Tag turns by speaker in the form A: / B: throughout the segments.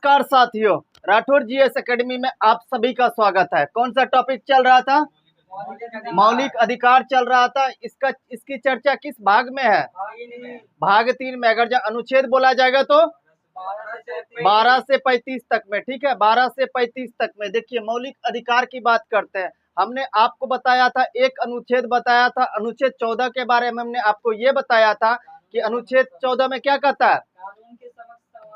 A: नमस्कार साथियों, Rathore GS academy में आप सभी का स्वागत है। कौन सा टॉपिक चल रहा था? मौलिक अधिकार चल रहा था। इसकी चर्चा किस भाग में है? भाग 3 में। अगर अनुच्छेद बोला जाएगा तो 12 से 35 तक में। ठीक है, 12 से 35 तक में। देखिए, मौलिक अधिकार की बात करते हैं। हमने आपको बताया था, एक अनुच्छेद बताया था, अनुच्छेद 14 के बारे में हमने आपको ये बताया था कि अनुच्छेद 14 में क्या कहता है?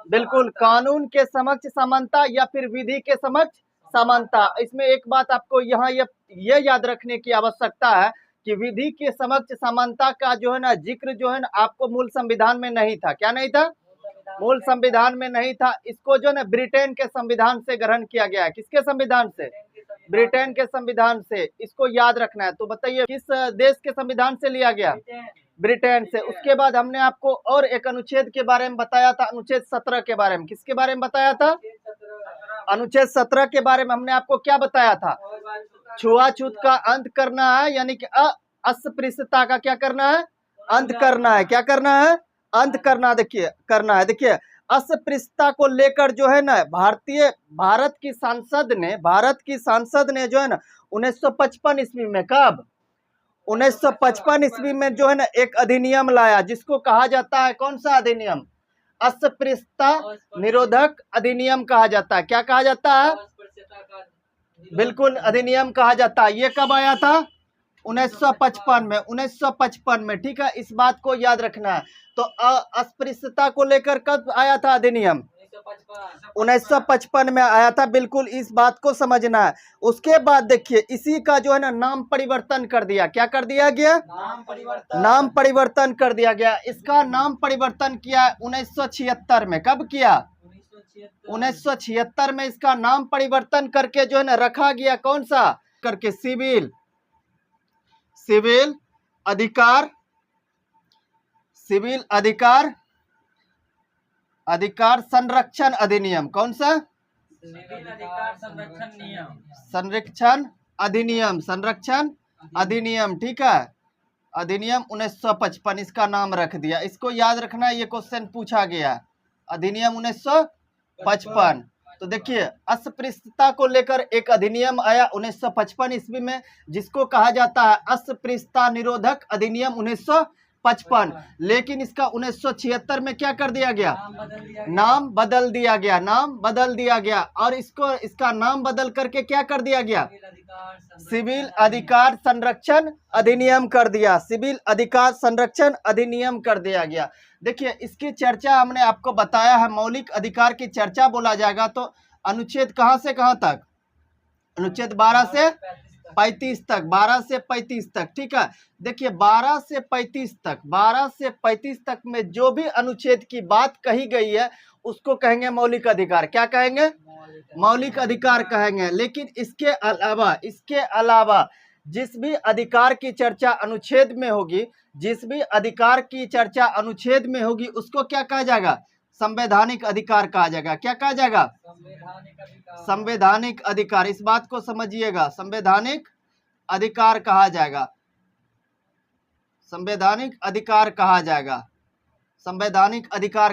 A: बिल्कुल, कानून के समक्ष समानता या फिर विधि के समक्ष समानता। इसमें एक बात आपको यहाँ ये याद रखने की आवश्यकता है कि विधि के समक्ष समानता का जो है ना जिक्र जो है ना आपको मूल संविधान में नहीं था। क्या नहीं था? मूल संविधान में नहीं था। इसको जो है ब्रिटेन के संविधान से ग्रहण किया गया है। किसके संविधान से? ब्रिटेन के संविधान से। इसको याद रखना है। तो बताइए किस देश के संविधान से लिया गया? ब्रिटेन से। उसके बाद हमने आपको और एक अनुच्छेद के बारे में बताया था, अनुच्छेद 17 के बारे में। किसके बारे में बताया था? अनुच्छेद 17 के बारे में हमने आपको क्या बताया था? छुआछूत का अंत करना है, यानी कि अस्पृश्यता का क्या करना है? अंत करना है। क्या करना है? अंत करना। देखिए अस्पृश्यता को लेकर जो है ना भारत की सांसद ने जो है ना 1955 ईस्वी में, कब? 1955 ईस्वी में जो है ना एक अधिनियम लाया, जिसको कहा जाता है, कौन सा अधिनियम? अस्पृश्यता निरोधक अधिनियम कहा जाता है। क्या कहा जाता है? बिल्कुल, अधिनियम कहा जाता है। ये कब आया था? 1955 में। ठीक है, इस बात को याद रखना है। तो अस्पृश्यता को लेकर कब आया था अधिनियम? 1955 में आया था। बिल्कुल, इस बात को समझना है। उसके बाद देखिए, इसी का जो है ना नाम परिवर्तन कर दिया। क्या कर दिया गया? नाम परिवर्तन कर दिया गया। इसका नाम परिवर्तन किया 1976 में। कब किया? 1976 में इसका नाम परिवर्तन करके जो है ना रखा गया, कौन सा करके? सिविल अधिकार संरक्षण अधिनियम। कौन सा? संरक्षण अधिनियम। ठीक है, अधिनियम 1955 इसका नाम रख दिया। इसको याद रखना, ये क्वेश्चन पूछा गया। अधिनियम 1955। तो देखिए, अस्पृश्यता को लेकर एक अधिनियम आया 1955 ईस्वी में, जिसको कहा जाता है अस्पृश्यता निरोधक अधिनियम 1955। लेकिन इसका 1976 में क्या कर दिया गया? नाम बदल दिया गया। और इसका नाम बदल करके क्या कर दिया गया? सिविल अधिकार संरक्षण अधिनियम कर दिया। सिविल अधिकार संरक्षण अधिनियम कर दिया गया। देखिए, इसकी चर्चा हमने आपको बताया है। मौलिक अधिकार की चर्चा बोला जाएगा तो अनुच्छेद कहां से कहां तक? अनुच्छेद 12 से 35 तक। 12 से 35 तक। ठीक है, देखिए 12 से 35 तक में जो भी अनुच्छेद की बात कही गई है उसको कहेंगे मौलिक अधिकार। क्या कहेंगे? मौलिक अधिकार कहेंगे। लेकिन इसके अलावा जिस भी अधिकार की चर्चा अनुच्छेद में होगी, उसको क्या कहा जाएगा? संवैधानिक अधिकार कहा जाएगा। क्या कहा जाएगा? संवैधानिक अधिकार। इस बात को समझिएगा, संवैधानिक अधिकार कहा जाएगा। संवैधानिक अधिकार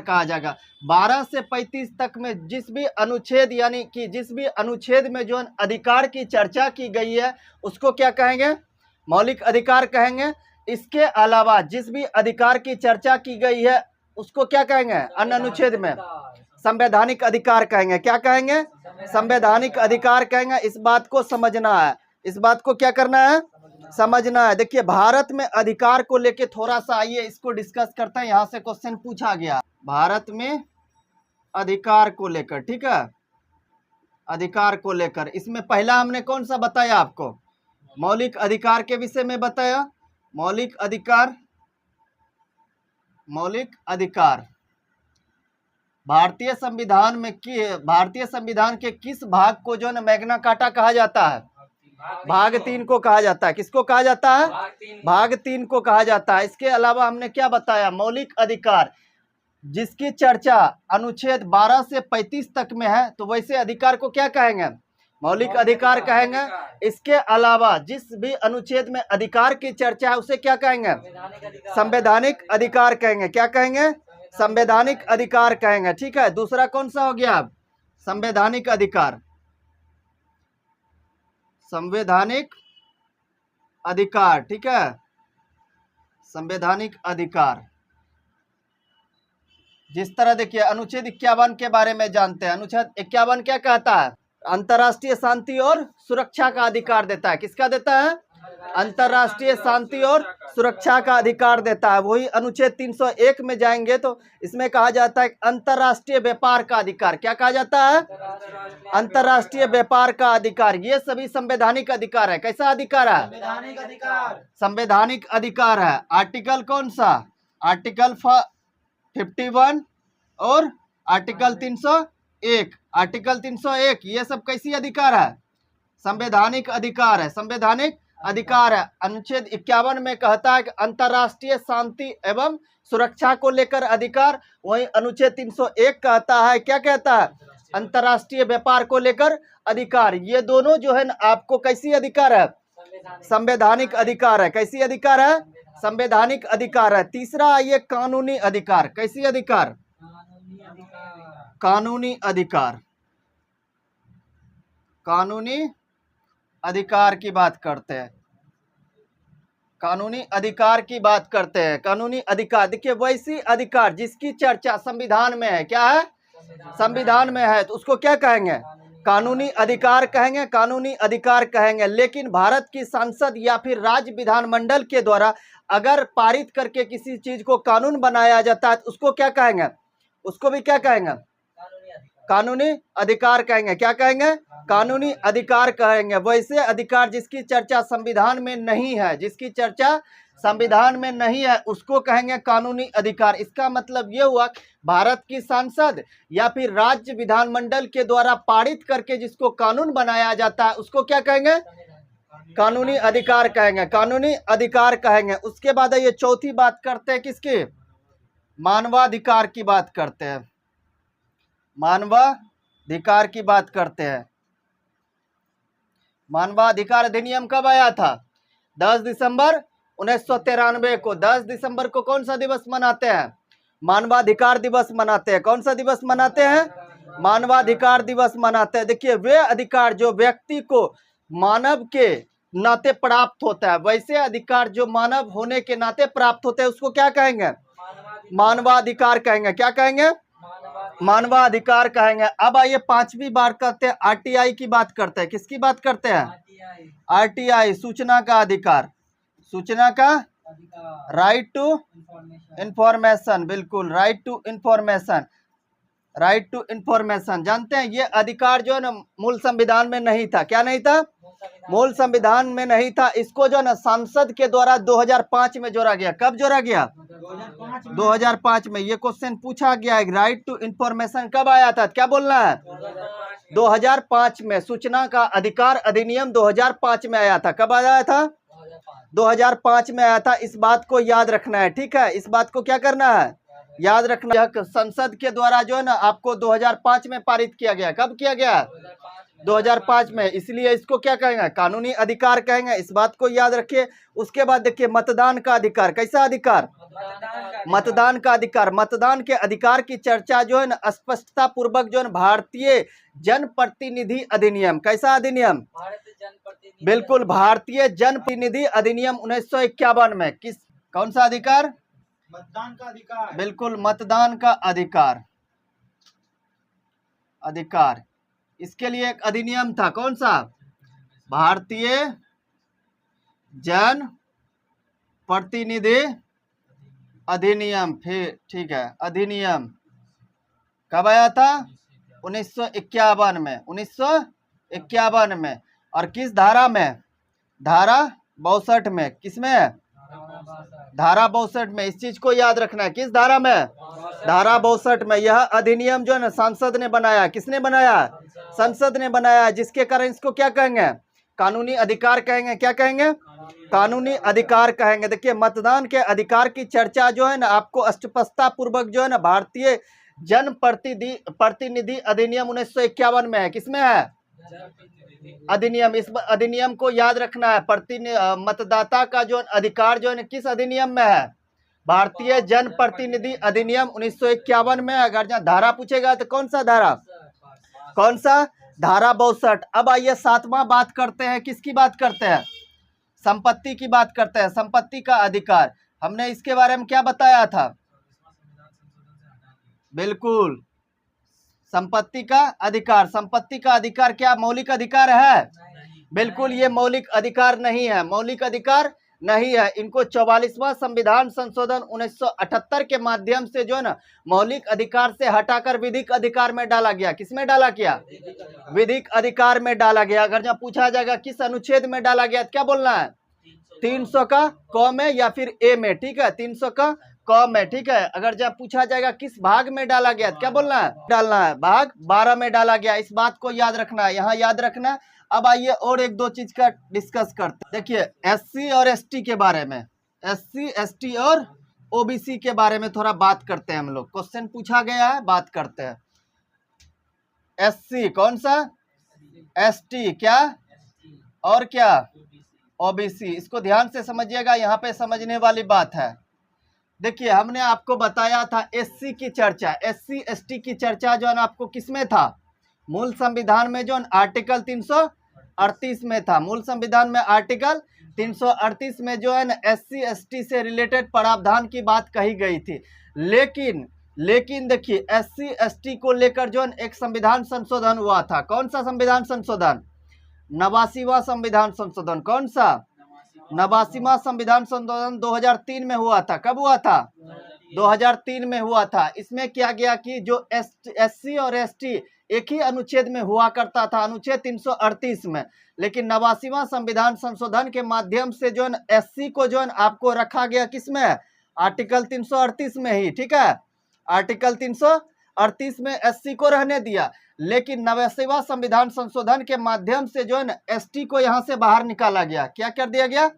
A: कहा जाएगा। 12 से 35 तक में जिस भी अनुच्छेद, यानी कि जिस भी अनुच्छेद में जो अधिकार की चर्चा की गई है उसको क्या कहेंगे? मौलिक अधिकार कहेंगे। इसके अलावा जिस भी अधिकार की चर्चा की गई है उसको क्या कहेंगे? अन्य अनुच्छेद में संवैधानिक अधिकार कहेंगे। क्या कहेंगे? संवैधानिक अधिकार कहेंगे। इस बात को समझना है। इस बात को क्या करना है? समझना है। देखिए, भारत में अधिकार को लेके थोड़ा सा आइए इसको डिस्कस करते हैं। यहाँ से क्वेश्चन पूछा गया भारत में अधिकार को लेकर। ठीक है, अधिकार को लेकर इसमें पहला हमने कौन सा बताया आपको? मौलिक अधिकार के विषय में बताया। मौलिक अधिकार भारतीय संविधान के किस भाग को जो है मैग्ना कार्टा कहा जाता है? भाग 3 को कहा जाता है। किसको कहा जाता है? भाग 3 को कहा जाता है। इसके अलावा हमने क्या बताया? मौलिक अधिकार जिसकी चर्चा अनुच्छेद 12 से 35 तक में है, तो वैसे अधिकार को क्या कहेंगे? मौलिक अधिकार कहेंगे। इसके अलावा जिस भी अनुच्छेद में अधिकार की चर्चा है उसे क्या कहेंगे? संवैधानिक अधिकार कहेंगे। क्या कहेंगे? संवैधानिक अधिकार कहेंगे। ठीक है, दूसरा कौन सा हो गया? संवैधानिक अधिकार, संवैधानिक अधिकार, ठीक है, संवैधानिक अधिकार। जिस तरह देखिए अनुच्छेद 51 के बारे में जानते हैं। अनुच्छेद 51 क्या कहता है? अंतर्राष्ट्रीय शांति और सुरक्षा का अधिकार देता है। किसका देता है? अंतर्राष्ट्रीय शांति और सुरक्षा का अधिकार देता है। वही अनुच्छेद 301 में जाएंगे तो इसमें कहा जाता है अंतर्राष्ट्रीय व्यापार का अधिकार। क्या कहा जाता है? अंतर्राष्ट्रीय व्यापार का अधिकार। ये सभी संवैधानिक अधिकार है। कैसा अधिकार है?
B: संवैधानिक अधिकार।
A: संवैधानिक अधिकार है। आर्टिकल कौन सा? आर्टिकल 51 और आर्टिकल 301। आर्टिकल 301 ये सब कैसी अधिकार है? संवैधानिक अधिकार है। संवैधानिक अधिकार है। अनुच्छेद 51 में कहता है कि अंतर्राष्ट्रीय शांति एवं सुरक्षा को लेकर अधिकार। वही अनुच्छेद 301 कहता है, क्या कहता है? अंतर्राष्ट्रीय व्यापार को लेकर अधिकार। ये दोनों जो है ना आपको कैसी अधिकार है? संवैधानिक अधिकार है। कैसी अधिकार है? संवैधानिक अधिकार है। तीसरा ये कानूनी अधिकार। कैसी अधिकार? कानूनी अधिकार। कानूनी अधिकार की बात करते हैं। कानूनी अधिकार की बात करते हैं। कानूनी अधिकार देखिए वैसी अधिकार जिसकी चर्चा संविधान में है। क्या है? संविधान में है तो उसको क्या कहेंगे? कानूनी अधिकार कहेंगे। कानूनी अधिकार कहेंगे। लेकिन भारत की संसद या फिर राज्य विधानमंडल के द्वारा अगर पारित करके किसी चीज को कानून बनाया जाता है तो उसको क्या कहेंगे? उसको भी क्या कहेंगे? कानूनी अधिकार कहेंगे। क्या कहेंगे? कानूनी अधिकार कहेंगे। वैसे अधिकार जिसकी चर्चा संविधान में नहीं है, जिसकी चर्चा संविधान में नहीं है उसको कहेंगे कानूनी अधिकार। इसका मतलब ये हुआ भारत की संसद या फिर राज्य विधानमंडल के द्वारा पारित करके जिसको कानून बनाया जाता है उसको क्या कहेंगे? कानूनी अधिकार कहेंगे। कानूनी अधिकार कहेंगे। उसके बाद ये चौथी बात करते हैं किसकी? मानवाधिकार की बात करते हैं। मानवाधिकार की बात करते हैं। मानवाधिकार अधिनियम कब आया था? 10 दिसंबर 1993 को। 10 दिसंबर को कौन सा दिवस मनाते हैं? मानवाधिकार दिवस मनाते हैं। कौन सा दिवस मनाते हैं? मानवाधिकार दिवस मनाते हैं। देखिए वे अधिकार जो व्यक्ति को मानव के नाते प्राप्त होता है, वैसे अधिकार जो मानव होने के नाते प्राप्त होते हैं उसको क्या कहेंगे? मानवाधिकार कहेंगे। क्या कहेंगे? मानवाधिकार कहेंगे। अब आइए पांचवी बार करते हैं आरटीआई की बात करते हैं। किसकी बात करते हैं? आरटीआई, सूचना का अधिकार। सूचना का राइट टू इंफॉर्मेशन। बिल्कुल, right to information. Right to information जानते हैं ये अधिकार जो है ना मूल संविधान में नहीं था। क्या नहीं था? मूल संविधान में नहीं था। इसको जो है ना संसद के द्वारा 2005 में जोड़ा गया। कब जोड़ा गया? 2005 में। ये क्वेश्चन पूछा गया है राइट टू इंफॉर्मेशन कब आया था? क्या बोलना है? 2005 में। सूचना का अधिकार अधिनियम 2005 में आया था। कब आया था? 2005 में आया था। इस बात को याद रखना है, ठीक है? इस बात को क्या करना है? याद रखना। यह संसद के द्वारा जो है ना आपको 2005 में पारित किया गया। कब किया गया? 2005 में। इसलिए इसको क्या कहेंगे? कानूनी अधिकार कहेंगे। इस बात को याद रखिए। उसके बाद देखिए मतदान का अधिकार। कैसा अधिकार? मतदान का अधिकार। मतदान के अधिकार की चर्चा जो है ना स्पष्टता पूर्वक जो है भारतीय जनप्रतिनिधि अधिनियम। कैसा अधिनियम? बिल्कुल, भारतीय जनप्रतिनिधि अधिनियम 1951 में। किस कौन सा अधिकार?
B: मतदान का अधिकार।
A: बिल्कुल, मतदान का अधिकार। अधिकार इसके लिए एक अधिनियम था। कौन सा? भारतीय जन प्रतिनिधि अधिनियम। फिर ठीक है, अधिनियम कब आया था? 1951 में। 1951 में। और किस धारा में? धारा 62 में। किसमें है? धारा 62 में। इस चीज को याद रखना है। किस धारा में? धारा 62 में। यह अधिनियम जो है ना संसद ने बनाया। किसने बनाया? संसद ने बनाया। जिसके कारण इसको क्या कहेंगे? कानूनी अधिकार कहेंगे। क्या कहेंगे? कानूनी अधिकार कहेंगे। देखिए मतदान के अधिकार की चर्चा जो है ना आपको स्पष्टता पूर्वक जो है ना भारतीय जन प्रतिनिधि अधिनियम 1951 में है। किसमें है? अधिनियम। इस अधिनियम को याद रखना है। मतदाता का जो अधिकार जो है किस अधिनियम में है? भारतीय जन प्रतिनिधि अधिनियम 1951 में। अगर जहाँ धारा पूछेगा तो कौन सा धारा? कौन सा? धारा 62। अब आइए 7वां बात करते हैं, किसकी बात करते हैं? संपत्ति की बात करते हैं, संपत्ति का अधिकार। हमने इसके बारे में क्या बताया था? बिल्कुल, संपत्ति का अधिकार। संपत्ति का अधिकार क्या मौलिक अधिकार है? बिल्कुल, ये मौलिक अधिकार नहीं है, मौलिक अधिकार नहीं है। इनको 44वां संविधान संशोधन 1978 के माध्यम से जो है ना मौलिक अधिकार से हटाकर विधिक अधिकार में डाला गया। किसमें डाला गया? विधिक अधिकार में डाला गया। अगर जब पूछा जाएगा किस अनुच्छेद में डाला गया तो क्या बोलना है? 300 का क में या फिर ए में, ठीक है, 300 का क में, ठीक है। अगर जब पूछा जाएगा किस भाग में डाला गया तो क्या बोलना है? डालना है भाग 12 में डाला गया। इस बात को याद रखना है, यहाँ याद रखना है। अब आइए और एक दो चीज का डिस्कस करते हैं। देखिए एससी और एसटी के बारे में, एससी एसटी और ओबीसी के बारे में थोड़ा बात करते हैं हम लोग। क्वेश्चन पूछा गया है, बात करते हैं। एससी कौन सा? एसटी क्या? और क्या? ओबीसी। इसको ध्यान से समझिएगा, यहाँ पे समझने वाली बात है। देखिए हमने आपको बताया था एससी की चर्चा, एससी एसटी की चर्चा जो है ना आपको किसमें था? मूल संविधान में, जो आर्टिकल 338 में था। मूल संविधान में आर्टिकल 338 में जो है ना एससी एसटी से रिलेटेड प्रावधान की बात कही गई थी। लेकिन देखिए एससी एसटी को लेकर जो एक संविधान संशोधन हुआ था। कौन सा संविधान संशोधन? 89वां संविधान संशोधन। कौन सा? 89वां संविधान संशोधन 2003 में हुआ था। कब हुआ था? 2003 में हुआ था। इसमें क्या गया कि जो एससी और एसटी एक ही अनुच्छेद में हुआ करता था, अनुच्छेद 338 में, लेकिन 89वां संविधान संशोधन के माध्यम से जो एससी को जो आपको रखा गया किसमें? आर्टिकल 338 में ही, ठीक है। आर्टिकल 338 में एससी को रहने दिया, लेकिन 89वां संविधान संशोधन के माध्यम से जो है एसटी को यहाँ से बाहर निकाला गया। क्या कर दिया गया?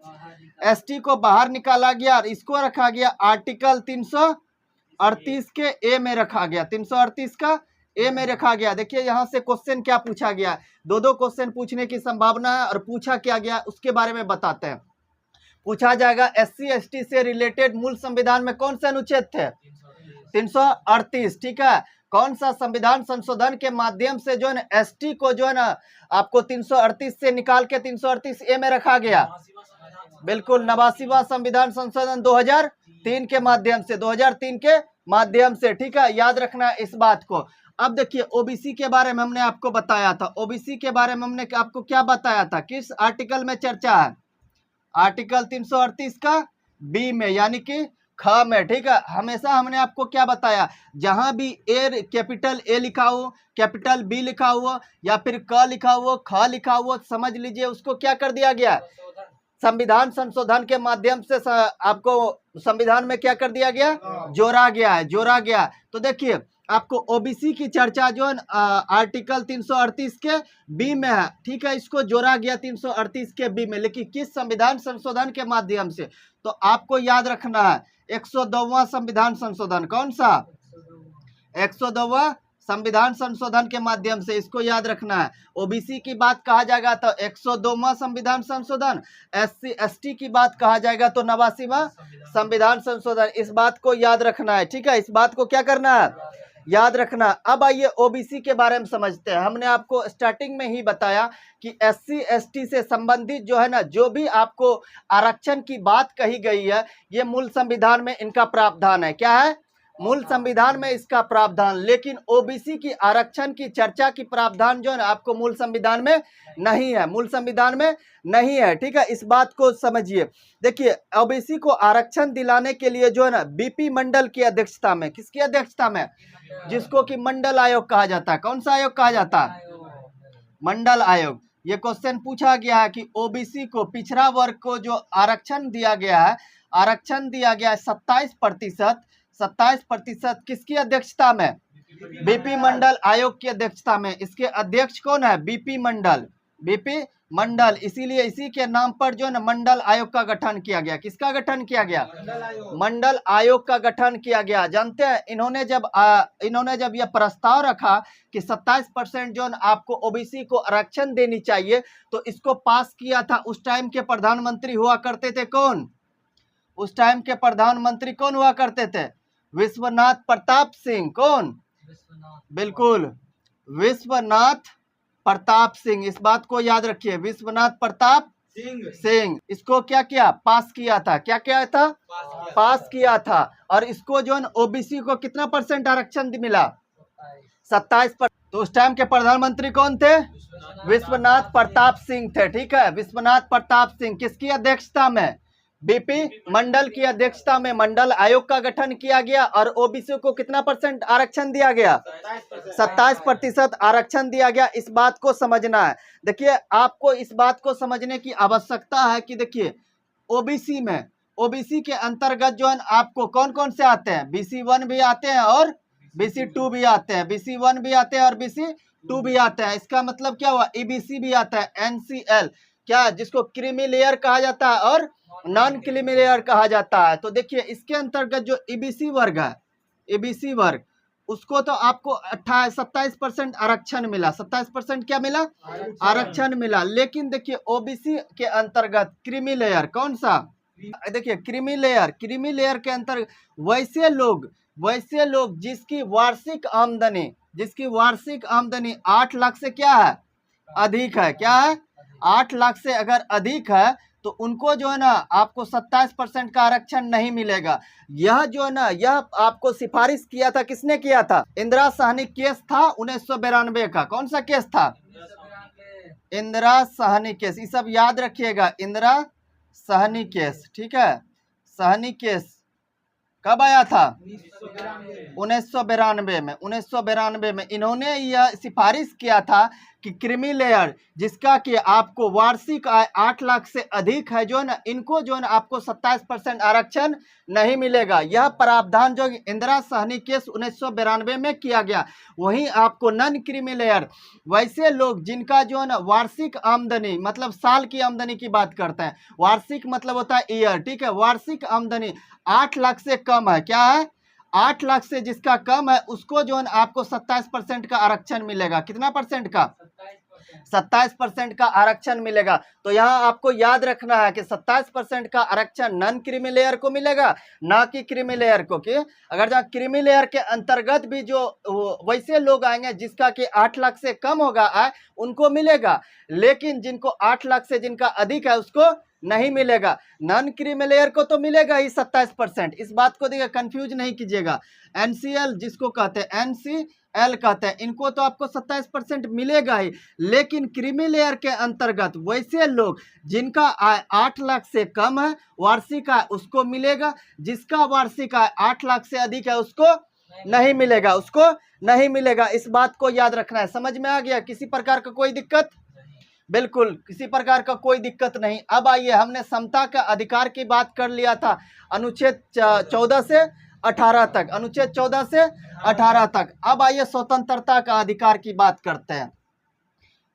A: एसटी को बाहर निकाला गया और इसको रखा गया आर्टिकल 338 के ए में रखा गया। 338 का ए में रखा गया। देखिए यहाँ से क्वेश्चन क्या पूछा गया, दो क्वेश्चन पूछने की संभावना है और पूछा क्या गया उसके बारे में बताते हैं। पूछा जाएगा एससी एसटी से रिलेटेड मूल संविधान में कौन से अनुच्छेद थे? 338, ठीक है। कौन सा संविधान संशोधन के माध्यम से जो है एसटी को जो है ना आपको 338 से निकाल के 338 ए में रखा गया? बिल्कुल, 89वां संविधान संशोधन 2003 के माध्यम से, 2003 के माध्यम से, ठीक है। याद रखना इस बात को। अब देखिए ओबीसी के बारे में हमने आपको बताया था। ओबीसी के बारे में हमने आपको क्या बताया था? किस आर्टिकल में चर्चा है? आर्टिकल 338 का बी में, यानी कि ख में, ठीक है। हमेशा हमने आपको क्या बताया? जहां भी ए कैपिटल ए लिखा हो, कैपिटल बी लिखा हुआ या फिर क लिखा हुआ, ख लिखा हुआ, समझ लीजिए उसको क्या कर दिया गया? संविधान संशोधन के माध्यम से आपको संविधान में क्या कर दिया गया? जोड़ा गया है, जोड़ा गया। तो देखिए आपको ओबीसी की चर्चा जो है आर्टिकल 338 के बी में है, ठीक है। इसको जोड़ा गया 338 के बी में, लेकिन किस संविधान संशोधन के माध्यम से? तो आपको याद रखना है 102वां संविधान संशोधन। कौन सा? 102वां संविधान संशोधन के माध्यम से, इसको याद रखना है। ओबीसी की बात कहा जाएगा तो 102वां संविधान संशोधन, एससी एसटी की बात कहा जाएगा तो 89वां संविधान संशोधन। इस बात को याद रखना है, ठीक है। इस बात को क्या करना है? याद रखना। अब आइए ओबीसी के बारे में समझते हैं। हमने आपको स्टार्टिंग में ही बताया कि एससी एसटी से संबंधित जो है ना जो भी आपको आरक्षण की बात कही गई है, ये मूल संविधान में इनका प्रावधान है। क्या है? मूल संविधान में इसका प्रावधान। लेकिन ओबीसी की आरक्षण की चर्चा की प्रावधान जो है ना आपको मूल संविधान में नहीं है, मूल संविधान में नहीं है, ठीक है। इस बात को समझिए। देखिए ओबीसी को आरक्षण दिलाने के लिए जो है ना बीपी मंडल की अध्यक्षता में, किसकी अध्यक्षता में? जिसको कि मंडल आयोग कहा जाता है। कौन सा आयोग कहा जाता है? मंडल आयोग। ये क्वेश्चन पूछा गया है कि ओबीसी को, पिछड़ा वर्ग को जो आरक्षण दिया गया है, आरक्षण दिया गया है 27% किसकी अध्यक्षता में? बीपी मंडल आयोग की अध्यक्षता में। इसके अध्यक्ष कौन है? बीपी मंडल, बीपी मंडल। इसीलिए इसी के नाम पर जो है ना मंडल आयोग का गठन किया गया। किसका गठन किया गया? मंडल आयोग का गठन किया गया। जानते हैं इन्होंने जब यह प्रस्ताव रखा कि 27% जो आपको ओबीसी को आरक्षण देनी चाहिए, तो इसको पास किया था उस टाइम के प्रधानमंत्री हुआ करते थे। कौन? उस टाइम के प्रधानमंत्री कौन हुआ करते थे? विश्वनाथ प्रताप सिंह। कौन? बिल्कुल, विश्वनाथ प्रताप सिंह, इस बात को याद रखिए, विश्वनाथ प्रताप
B: सिंह
A: सिंह इसको क्या किया, पास किया था। क्या किया था, पास किया था। और इसको जो है ओबीसी को कितना परसेंट आरक्षण मिला, 27%। तो उस टाइम के प्रधानमंत्री कौन थे, विश्वनाथ प्रताप सिंह थे। ठीक है, विश्वनाथ प्रताप सिंह किसकी अध्यक्षता में, बीपी मंडल की अध्यक्षता में मंडल आयोग का गठन किया गया और ओबीसी को कितना परसेंट आरक्षण दिया गया, 27% आरक्षण दिया गया। इस बात को समझना है। देखिए आपको इस बात को समझने की आवश्यकता है कि देखिए ओबीसी में, ओबीसी के अंतर्गत जो है आपको कौन कौन से आते हैं, BC1 भी आते हैं और BC2 भी आते हैं, BC1 भी आते हैं और BC2 भी आते हैं। इसका मतलब क्या हुआ, EBC भी आता है, NCL क्या, जिसको क्रीमी लेयर कहा जाता है और नॉन क्रीमी लेयर कहा जाता है। तो देखिए इसके अंतर्गत जो EBC वर्ग है, EBC वर्ग, उसको तो आपको 27% आरक्षण मिला, 27% क्या मिला, आरक्षण मिला। लेकिन देखिए ओबीसी के अंतर्गत क्रीमी लेयर कौन सा, देखिए क्रीमी लेयर के अंतर्गत वैसे लोग जिसकी वार्षिक आमदनी 8 लाख से क्या है, अधिक है। क्या है, 8 लाख से अगर अधिक है तो उनको जो है ना आपको 27% का आरक्षण नहीं मिलेगा। यह जो है ना, यह आपको सिफारिश किया था, किसने किया था, इंदिरा साहनी केस था 1992 का। कौन सा केस था, इंदिरा साहनी केस। ये सब याद रखिएगा, इंदिरा साहनी केस। ठीक है, साहनी केस कब आया था, 1992 में इन्होंने यह सिफारिश किया था कि क्रीमी लेयर जिसका कि आपको वार्षिक आय 8 लाख से अधिक है, जो है ना, इनको जो है ना आपको 27% आरक्षण नहीं मिलेगा। यह प्रावधान जो इंदिरा साहनी केस 1992 में किया गया। वहीं आपको नॉन क्रीमी लेयर, वैसे लोग जिनका जो है ना वार्षिक आमदनी, मतलब साल की आमदनी की बात करते हैं, वार्षिक मतलब होता है ईयर। ठीक है, वार्षिक आमदनी 8 लाख से कम है। क्या है, 8 लाख से जिसका कम है उसको जो है आपको 27% का आरक्षण मिलेगा। कितना परसेंट का, 27% का आरक्षण मिलेगा। तो यहाँ आपको याद रखना है कि 27% का आरक्षण नॉन क्रीमी लेयर को मिलेगा, ना कि क्रीमी लेयर को। कि अगर जहाँ क्रीमी लेयर के अंतर्गत भी जो वैसे लोग आएंगे जिसका कि 8 लाख से कम होगा आय, उनको मिलेगा। लेकिन जिनको 8 लाख से जिनका अधिक है उसको नहीं मिलेगा। नॉन क्रीमी लेयर को तो मिलेगा ही 27%। इस बात को देखिए, कंफ्यूज नहीं कीजिएगा। NCL जिसको कहते हैं, NCL कहते हैं, इनको तो आपको 27% मिलेगा ही। लेकिन क्रीमी लेयर के अंतर्गत वैसे लोग जिनका आय 8 लाख से कम है वार्षिक आय, उसको मिलेगा। जिसका वार्षिक आय 8 लाख से अधिक है उसको नहीं मिलेगा, उसको नहीं मिलेगा। इस बात को याद रखना है। समझ में आ गया, किसी प्रकार का कोई दिक्कत, बिल्कुल किसी प्रकार का कोई दिक्कत नहीं। अब आइए, हमने समता का अधिकार की बात कर लिया था अनुच्छेद 14 से 18 तक, अनुच्छेद 14 से 18 तक। अब आइए स्वतंत्रता का अधिकार की बात करते हैं।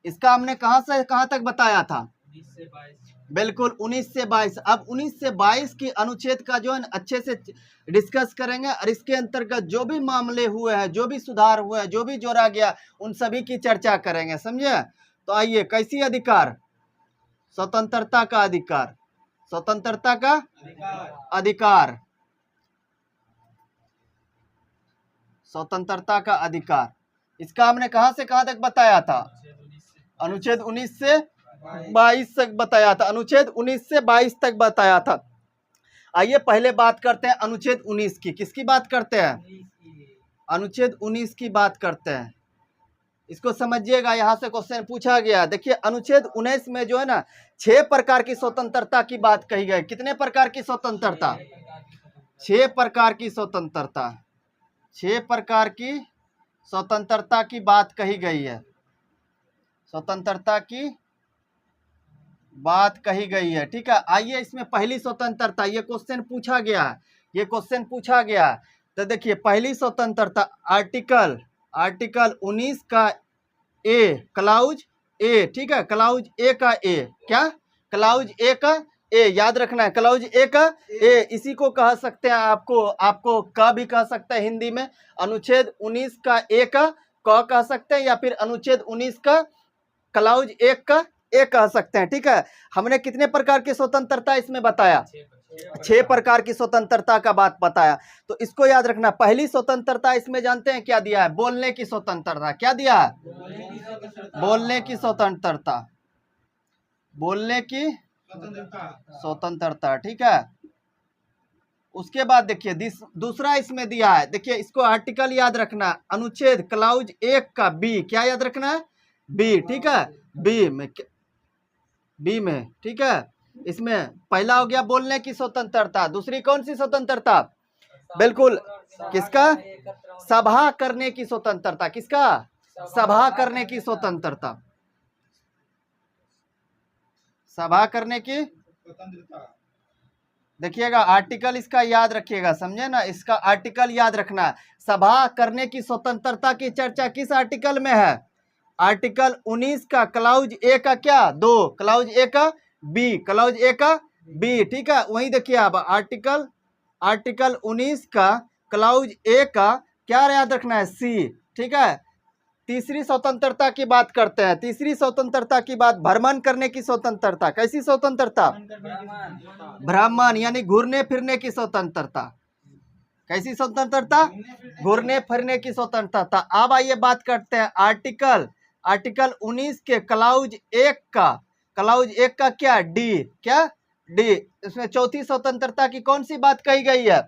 A: इसका हमने कहां से कहां तक बताया था,
B: 19 से 22।
A: बिल्कुल 19 से 22। अब 19 से 22 की अनुच्छेद का जो है अच्छे से डिस्कस करेंगे और इसके अंतर्गत जो भी मामले हुए हैं, जो भी सुधार हुए हैं, जो भी जोड़ा गया, उन सभी की चर्चा करेंगे। समझे। तो आइए, कैसी अधिकार, स्वतंत्रता का अधिकार, स्वतंत्रता का अधिकार, स्वतंत्रता का अधिकार। इसका हमने कहां से कहां तक बताया था, अनुच्छेद 19 से 22 तक बताया था, अनुच्छेद 19 से 22 तक बताया था। आइए पहले बात करते हैं अनुच्छेद 19 की। किसकी बात करते हैं, अनुच्छेद 19 की बात करते हैं। इसको समझिएगा, यहाँ से क्वेश्चन पूछा गया। देखिए अनुच्छेद 19 में जो है ना 6 प्रकार की स्वतंत्रता की बात कही गई। कितने प्रकार की स्वतंत्रता, 6 प्रकार की स्वतंत्रता, 6 प्रकार की स्वतंत्रता की बात कही गई है, स्वतंत्रता की बात कही गई है। ठीक है, आइए इसमें पहली स्वतंत्रता, ये क्वेश्चन पूछा गया है, ये क्वेश्चन पूछा गया है। तो देखिए पहली स्वतंत्रता, आर्टिकल 19 का ए, क्लाउज ए। ठीक है, क्लाउज ए का ए, क्या, क्लाउज ए का ए, याद रखना है, क्लाउज ए का ए। इसी को कह सकते हैं, आपको का भी कह सकते हैं हिंदी में। अनुच्छेद 19 का ए का क कह सकते हैं, या फिर अनुच्छेद 19 का क्लाउज 1 का ए कह सकते हैं, ठीक है। हमने कितने प्रकार की स्वतंत्रता इसमें बताया? 6 प्रकार की स्वतंत्रता का बात बताया। तो इसको याद रखना। पहली स्वतंत्रता इसमें जानते हैं क्या दिया है? बोलने की स्वतंत्रता। क्या दिया है? बोलने की स्वतंत्रता, बोलने की स्वतंत्रता, ठीक है। उसके बाद देखिए दूसरा इसमें दिया है, देखिए इसको आर्टिकल याद रखना, अनुच्छेद क्लाउज 1 का बी। क्या याद रखना है? बी, ठीक है। बी में, ठीक है। इसमें पहला हो गया बोलने की स्वतंत्रता। दूसरी कौन सी स्वतंत्रता? बिल्कुल, किसका? सभा करने की स्वतंत्रता। किसका? सभा करने की स्वतंत्रता, सभा करने की। देखिएगा आर्टिकल इसका याद रखिएगा, समझे ना, इसका आर्टिकल याद रखना। सभा करने की स्वतंत्रता की चर्चा किस आर्टिकल में है? आर्टिकल 19 का क्लाउज ए का क्या? 2, क्लाउज ए का बी, क्लाउज ए का बी, ठीक है। वही देखिए आप आर्टिकल 19 का क्लाउज ए का क्या याद रखना है? सी, ठीक है। तीसरी स्वतंत्रता की बात करते हैं। तीसरी स्वतंत्रता की बात भ्रमण करने की स्वतंत्रता। कैसी स्वतंत्रता? भ्रमण यानी घूरने फिरने की स्वतंत्रता। कैसी स्वतंत्रता? घूरने फिरने की स्वतंत्रता। अब आइए बात करते हैं आर्टिकल 19 के क्लाउज 1 का, क्लाउज 1 का क्या? डी, क्या? डी। इसमें चौथी स्वतंत्रता की कौन सी बात कही गई है?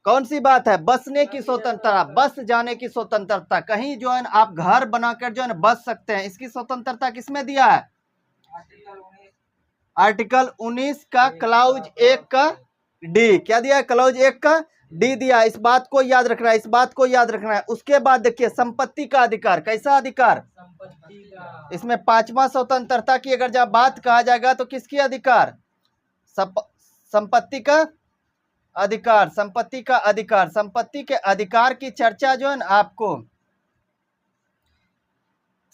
A: कौन सी बात है? बसने की स्वतंत्रता, बस जाने की स्वतंत्रता। कहीं जो है आप घर बनाकर जो है बस सकते हैं, इसकी स्वतंत्रता किसमें दिया है? आर्टिकल 19 का क्लाउज 1 का डी। क्या दिया है? क्लाउज 1 का डी दिया। इस बात को याद रखना है, इस बात को याद रखना है। उसके बाद देखिए संपत्ति का अधिकार। कैसा अधिकार? इसमें पांचवा स्वतंत्रता की अगर जब बात कहा जाएगा तो किसकी अधिकार? संपत्ति का अधिकार, संपत्ति का अधिकार। संपत्ति के अधिकार की चर्चा जो है ना आपको,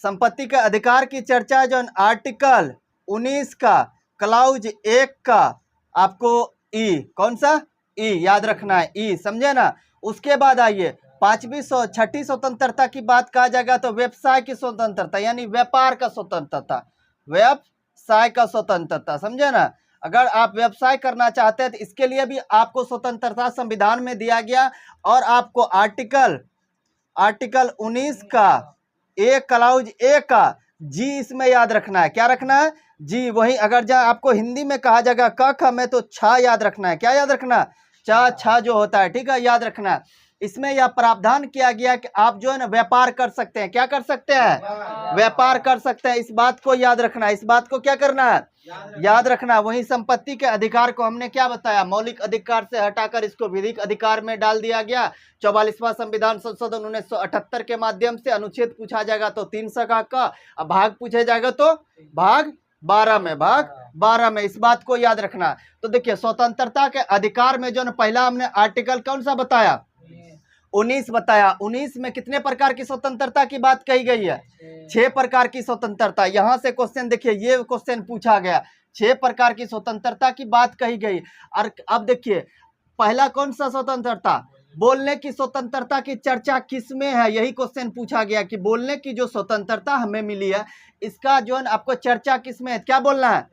A: संपत्ति के अधिकार की चर्चा जो है आर्टिकल 19 का क्लाउज 1 का आपको ई, कौन सा? ई याद रखना है, ई, समझे ना। उसके बाद आइए छठी स्वतंत्रता की बात कहा जाएगा तो व्यवसाय की स्वतंत्रता, यानी व्यापार का स्वतंत्रता, व्यवसाय का स्वतंत्रता, समझे ना। अगर आप व्यवसाय करना चाहते हैं तो इसके लिए भी आपको स्वतंत्रता संविधान में दिया गया। और आपको आर्टिकल 19 का ए क्लाउज ए का जी इसमें याद रखना है। क्या रखना है? जी। वही अगर जहाँ आपको हिंदी में कहा जाएगा क ख में तो छ याद रखना है। क्या याद रखना? छ जो होता है, ठीक है, याद रखना। इसमें यह प्रावधान किया गया कि आप जो है ना व्यापार कर सकते हैं। क्या कर सकते हैं? व्यापार कर सकते हैं। इस बात को याद रखना, इस बात को क्या करना है? याद रखना। वही संपत्ति के अधिकार को हमने क्या बताया? मौलिक अधिकार से हटाकर इसको विधिक अधिकार में डाल दिया गया। 44वां संविधान संशोधन 1978 के माध्यम से अनुच्छेद पूछा जाएगा तो 300 का, भाग पूछे जाएगा तो भाग 12 में, भाग 12 में। इस बात को याद रखना। तो देखिए स्वतंत्रता के अधिकार में जो ना पहला हमने आर्टिकल कौन सा बताया? 19 बताया। 19 में कितने प्रकार की स्वतंत्रता की बात कही गई है? 6 प्रकार की स्वतंत्रता। यहां से क्वेश्चन देखिए, ये क्वेश्चन पूछा गया, 6 प्रकार की स्वतंत्रता की बात कही गई। और अब देखिए पहला कौन सा स्वतंत्रता? बोलने की स्वतंत्रता की चर्चा किसमें है? यही क्वेश्चन पूछा गया कि बोलने की जो स्वतंत्रता हमें मिली है इसका जो है आपको चर्चा किसमें है? क्या बोलना है?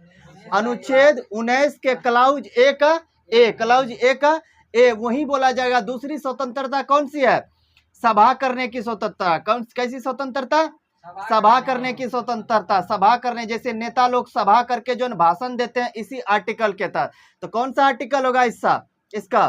A: अनुच्छेद 19 के क्लाउज ए का ए, क्लाउज ए का ए, वही बोला जाएगा। दूसरी स्वतंत्रता कौन सी है? सभा करने की स्वतंत्रता। कौन, कैसी स्वतंत्रता? सभा करने की स्वतंत्रता। सभा करने, जैसे नेता लोग सभा करके जो भाषण देते हैं, इसी आर्टिकल के तहत। तो कौन सा आर्टिकल होगा इसका?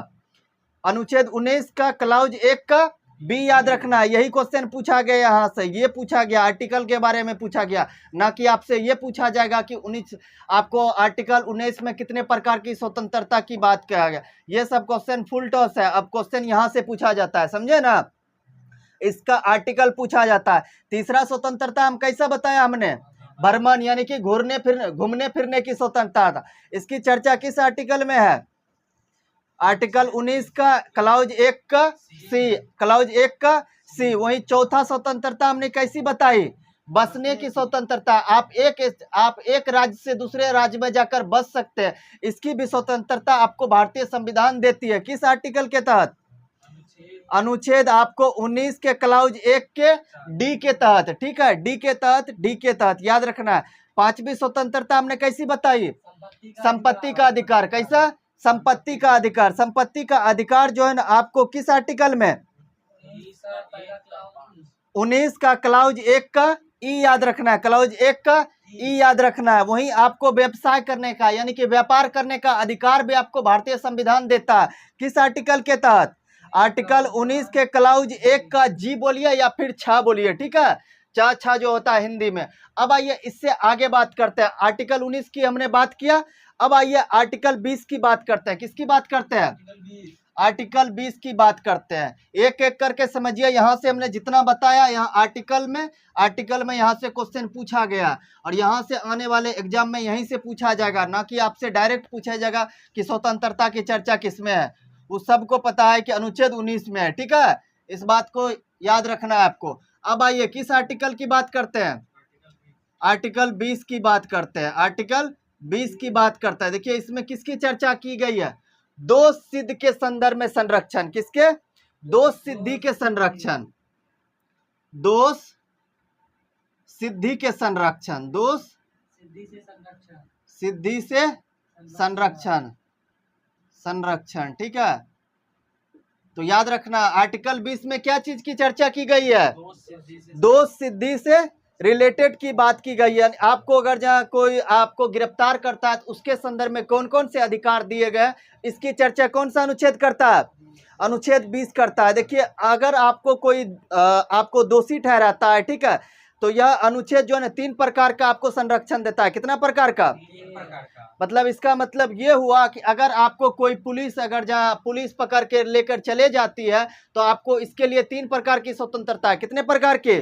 A: अनुच्छेद 19 का क्लाउज 1 का बी याद रखना है। यही क्वेश्चन पूछा गया, यहाँ से ये पूछा गया, आर्टिकल के बारे में पूछा गया, ना कि आपसे ये पूछा जाएगा कि 19 आपको आर्टिकल 19 में कितने प्रकार की स्वतंत्रता की बात किया गया। ये सब क्वेश्चन फुल टॉस है। अब क्वेश्चन यहाँ से पूछा जाता है, समझे ना, इसका आर्टिकल पूछा जाता है। तीसरा स्वतंत्रता हम कैसा बताया हमने? भ्रमण, यानी कि घूमने फिरने की स्वतंत्रता। इसकी चर्चा किस आर्टिकल में है? आर्टिकल 19 का क्लाउज 1 का सी, क्लाउज 1 का सी। वही चौथा स्वतंत्रता हमने कैसी बताई? बसने की स्वतंत्रता। आप एक राज्य से दूसरे राज्य में जाकर बस सकते हैं, इसकी भी स्वतंत्रता आपको भारतीय संविधान देती है। किस आर्टिकल के तहत? अनुच्छेद आपको 19 के क्लाउज 1 के डी के तहत, ठीक है, डी के तहत याद रखना है। पांचवी स्वतंत्रता हमने कैसी बताई? संपत्ति का अधिकार। कैसा? संपत्ति का अधिकार। संपत्ति का अधिकार जो है ना आपको किस आर्टिकल में? 19 का क्लाउज 1 का ई याद रखना है। क्लाउज 1 का ई याद रखना है। वहीं आपको व्यवसाय करने का यानी कि व्यापार करने का अधिकार भी आपको भारतीय संविधान देता है। किस आर्टिकल के तहत? आर्टिकल 19 के क्लाउज 1 का जी बोलिए या फिर छ बोलिए, ठीक है, चा छा जो होता है हिंदी में। अब आइए इससे आगे बात करते हैं। आर्टिकल 19 की हमने बात किया, अब आइए आर्टिकल 20 की बात करते हैं। किसकी बात करते हैं? आर्टिकल 20 की बात करते हैं। एक एक करके समझिए। यहाँ से हमने जितना बताया यहाँ आर्टिकल में यहाँ से क्वेश्चन पूछा गया और यहाँ से आने वाले एग्जाम में यहीं से पूछा जाएगा, ना कि आपसे डायरेक्ट पूछा जाएगा कि स्वतंत्रता की चर्चा किसमें है। उस सबको पता है कि अनुच्छेद 19 में है, ठीक है, इस बात को याद रखना है आपको। अब आइए किस आर्टिकल की बात करते हैं? आर्टिकल 20 की बात करते हैं। आर्टिकल 20 की बात करता है। देखिए इसमें किसकी चर्चा की गई है? दोष सिद्ध के संदर्भ में संरक्षण। किसके? दोष सिद्धि के संरक्षण। दोष सिद्धि के संरक्षण। दोष सिद्धि से संरक्षण। संरक्षण, ठीक है। तो याद रखना आर्टिकल 20 में क्या चीज की चर्चा की गई है? दोष सिद्धि से रिलेटेड की बात की गई है। आपको अगर जहाँ कोई आपको गिरफ्तार करता है तो उसके संदर्भ में कौन कौन से अधिकार दिए गए, इसकी चर्चा कौन सा अनुच्छेद करता है? अनुच्छेद 20 करता है। देखिए अगर आपको कोई आपको दोषी ठहराता है, ठीक है, तो यह अनुच्छेद जो है ना 3 प्रकार का आपको संरक्षण देता है। कितना प्रकार का? मतलब इसका मतलब ये हुआ कि अगर आपको कोई पुलिस अगर जहाँ पुलिस पकड़ के लेकर चले जाती है तो आपको इसके लिए 3 प्रकार की स्वतंत्रता है। कितने प्रकार की?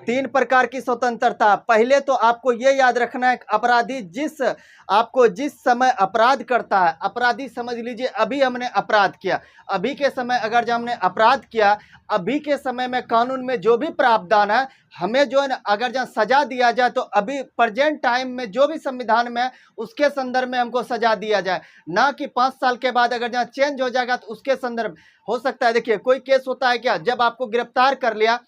A: 3 प्रकार की स्वतंत्रता। पहले तो आपको ये याद रखना है अपराधी जिस समय अपराध करता है, अपराधी समझ लीजिए अभी हमने अपराध किया, अभी के समय अगर जब हमने अपराध किया, अभी के समय में कानून में जो भी प्रावधान है हमें जो है ना अगर जहाँ सजा दिया जाए तो अभी प्रेजेंट टाइम में जो भी संविधान में है उसके संदर्भ में हमको सजा दिया जाए, ना कि 5 साल के बाद अगर जहाँ चेंज हो जाएगा तो उसके संदर्भ हो सकता है। देखिए कोई केस होता है क्या, जब आपको गिरफ्तार कर लिया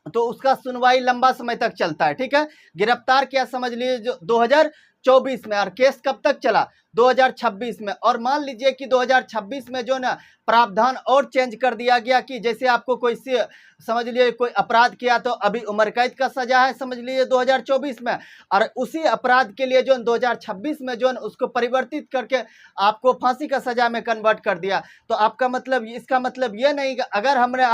A: तो उसका सुनवाई लंबा समय तक चलता है, ठीक है। गिरफ्तार किया समझ लीजिए जो 2024 में, और केस कब तक चला? 2026 में। और मान लीजिए कि 2026 में जो ना प्रावधान और चेंज कर दिया गया कि जैसे आपको कोई समझ लीजिए कोई अपराध किया तो अभी उम्र कैद का सजा है समझ लीजिए 2024 में, और उसी अपराध के लिए जो 2026 में जो उसको परिवर्तित करके आपको फांसी का सजा में कन्वर्ट कर दिया। तो आपका मतलब इसका मतलब ये नहीं कि अगर हमने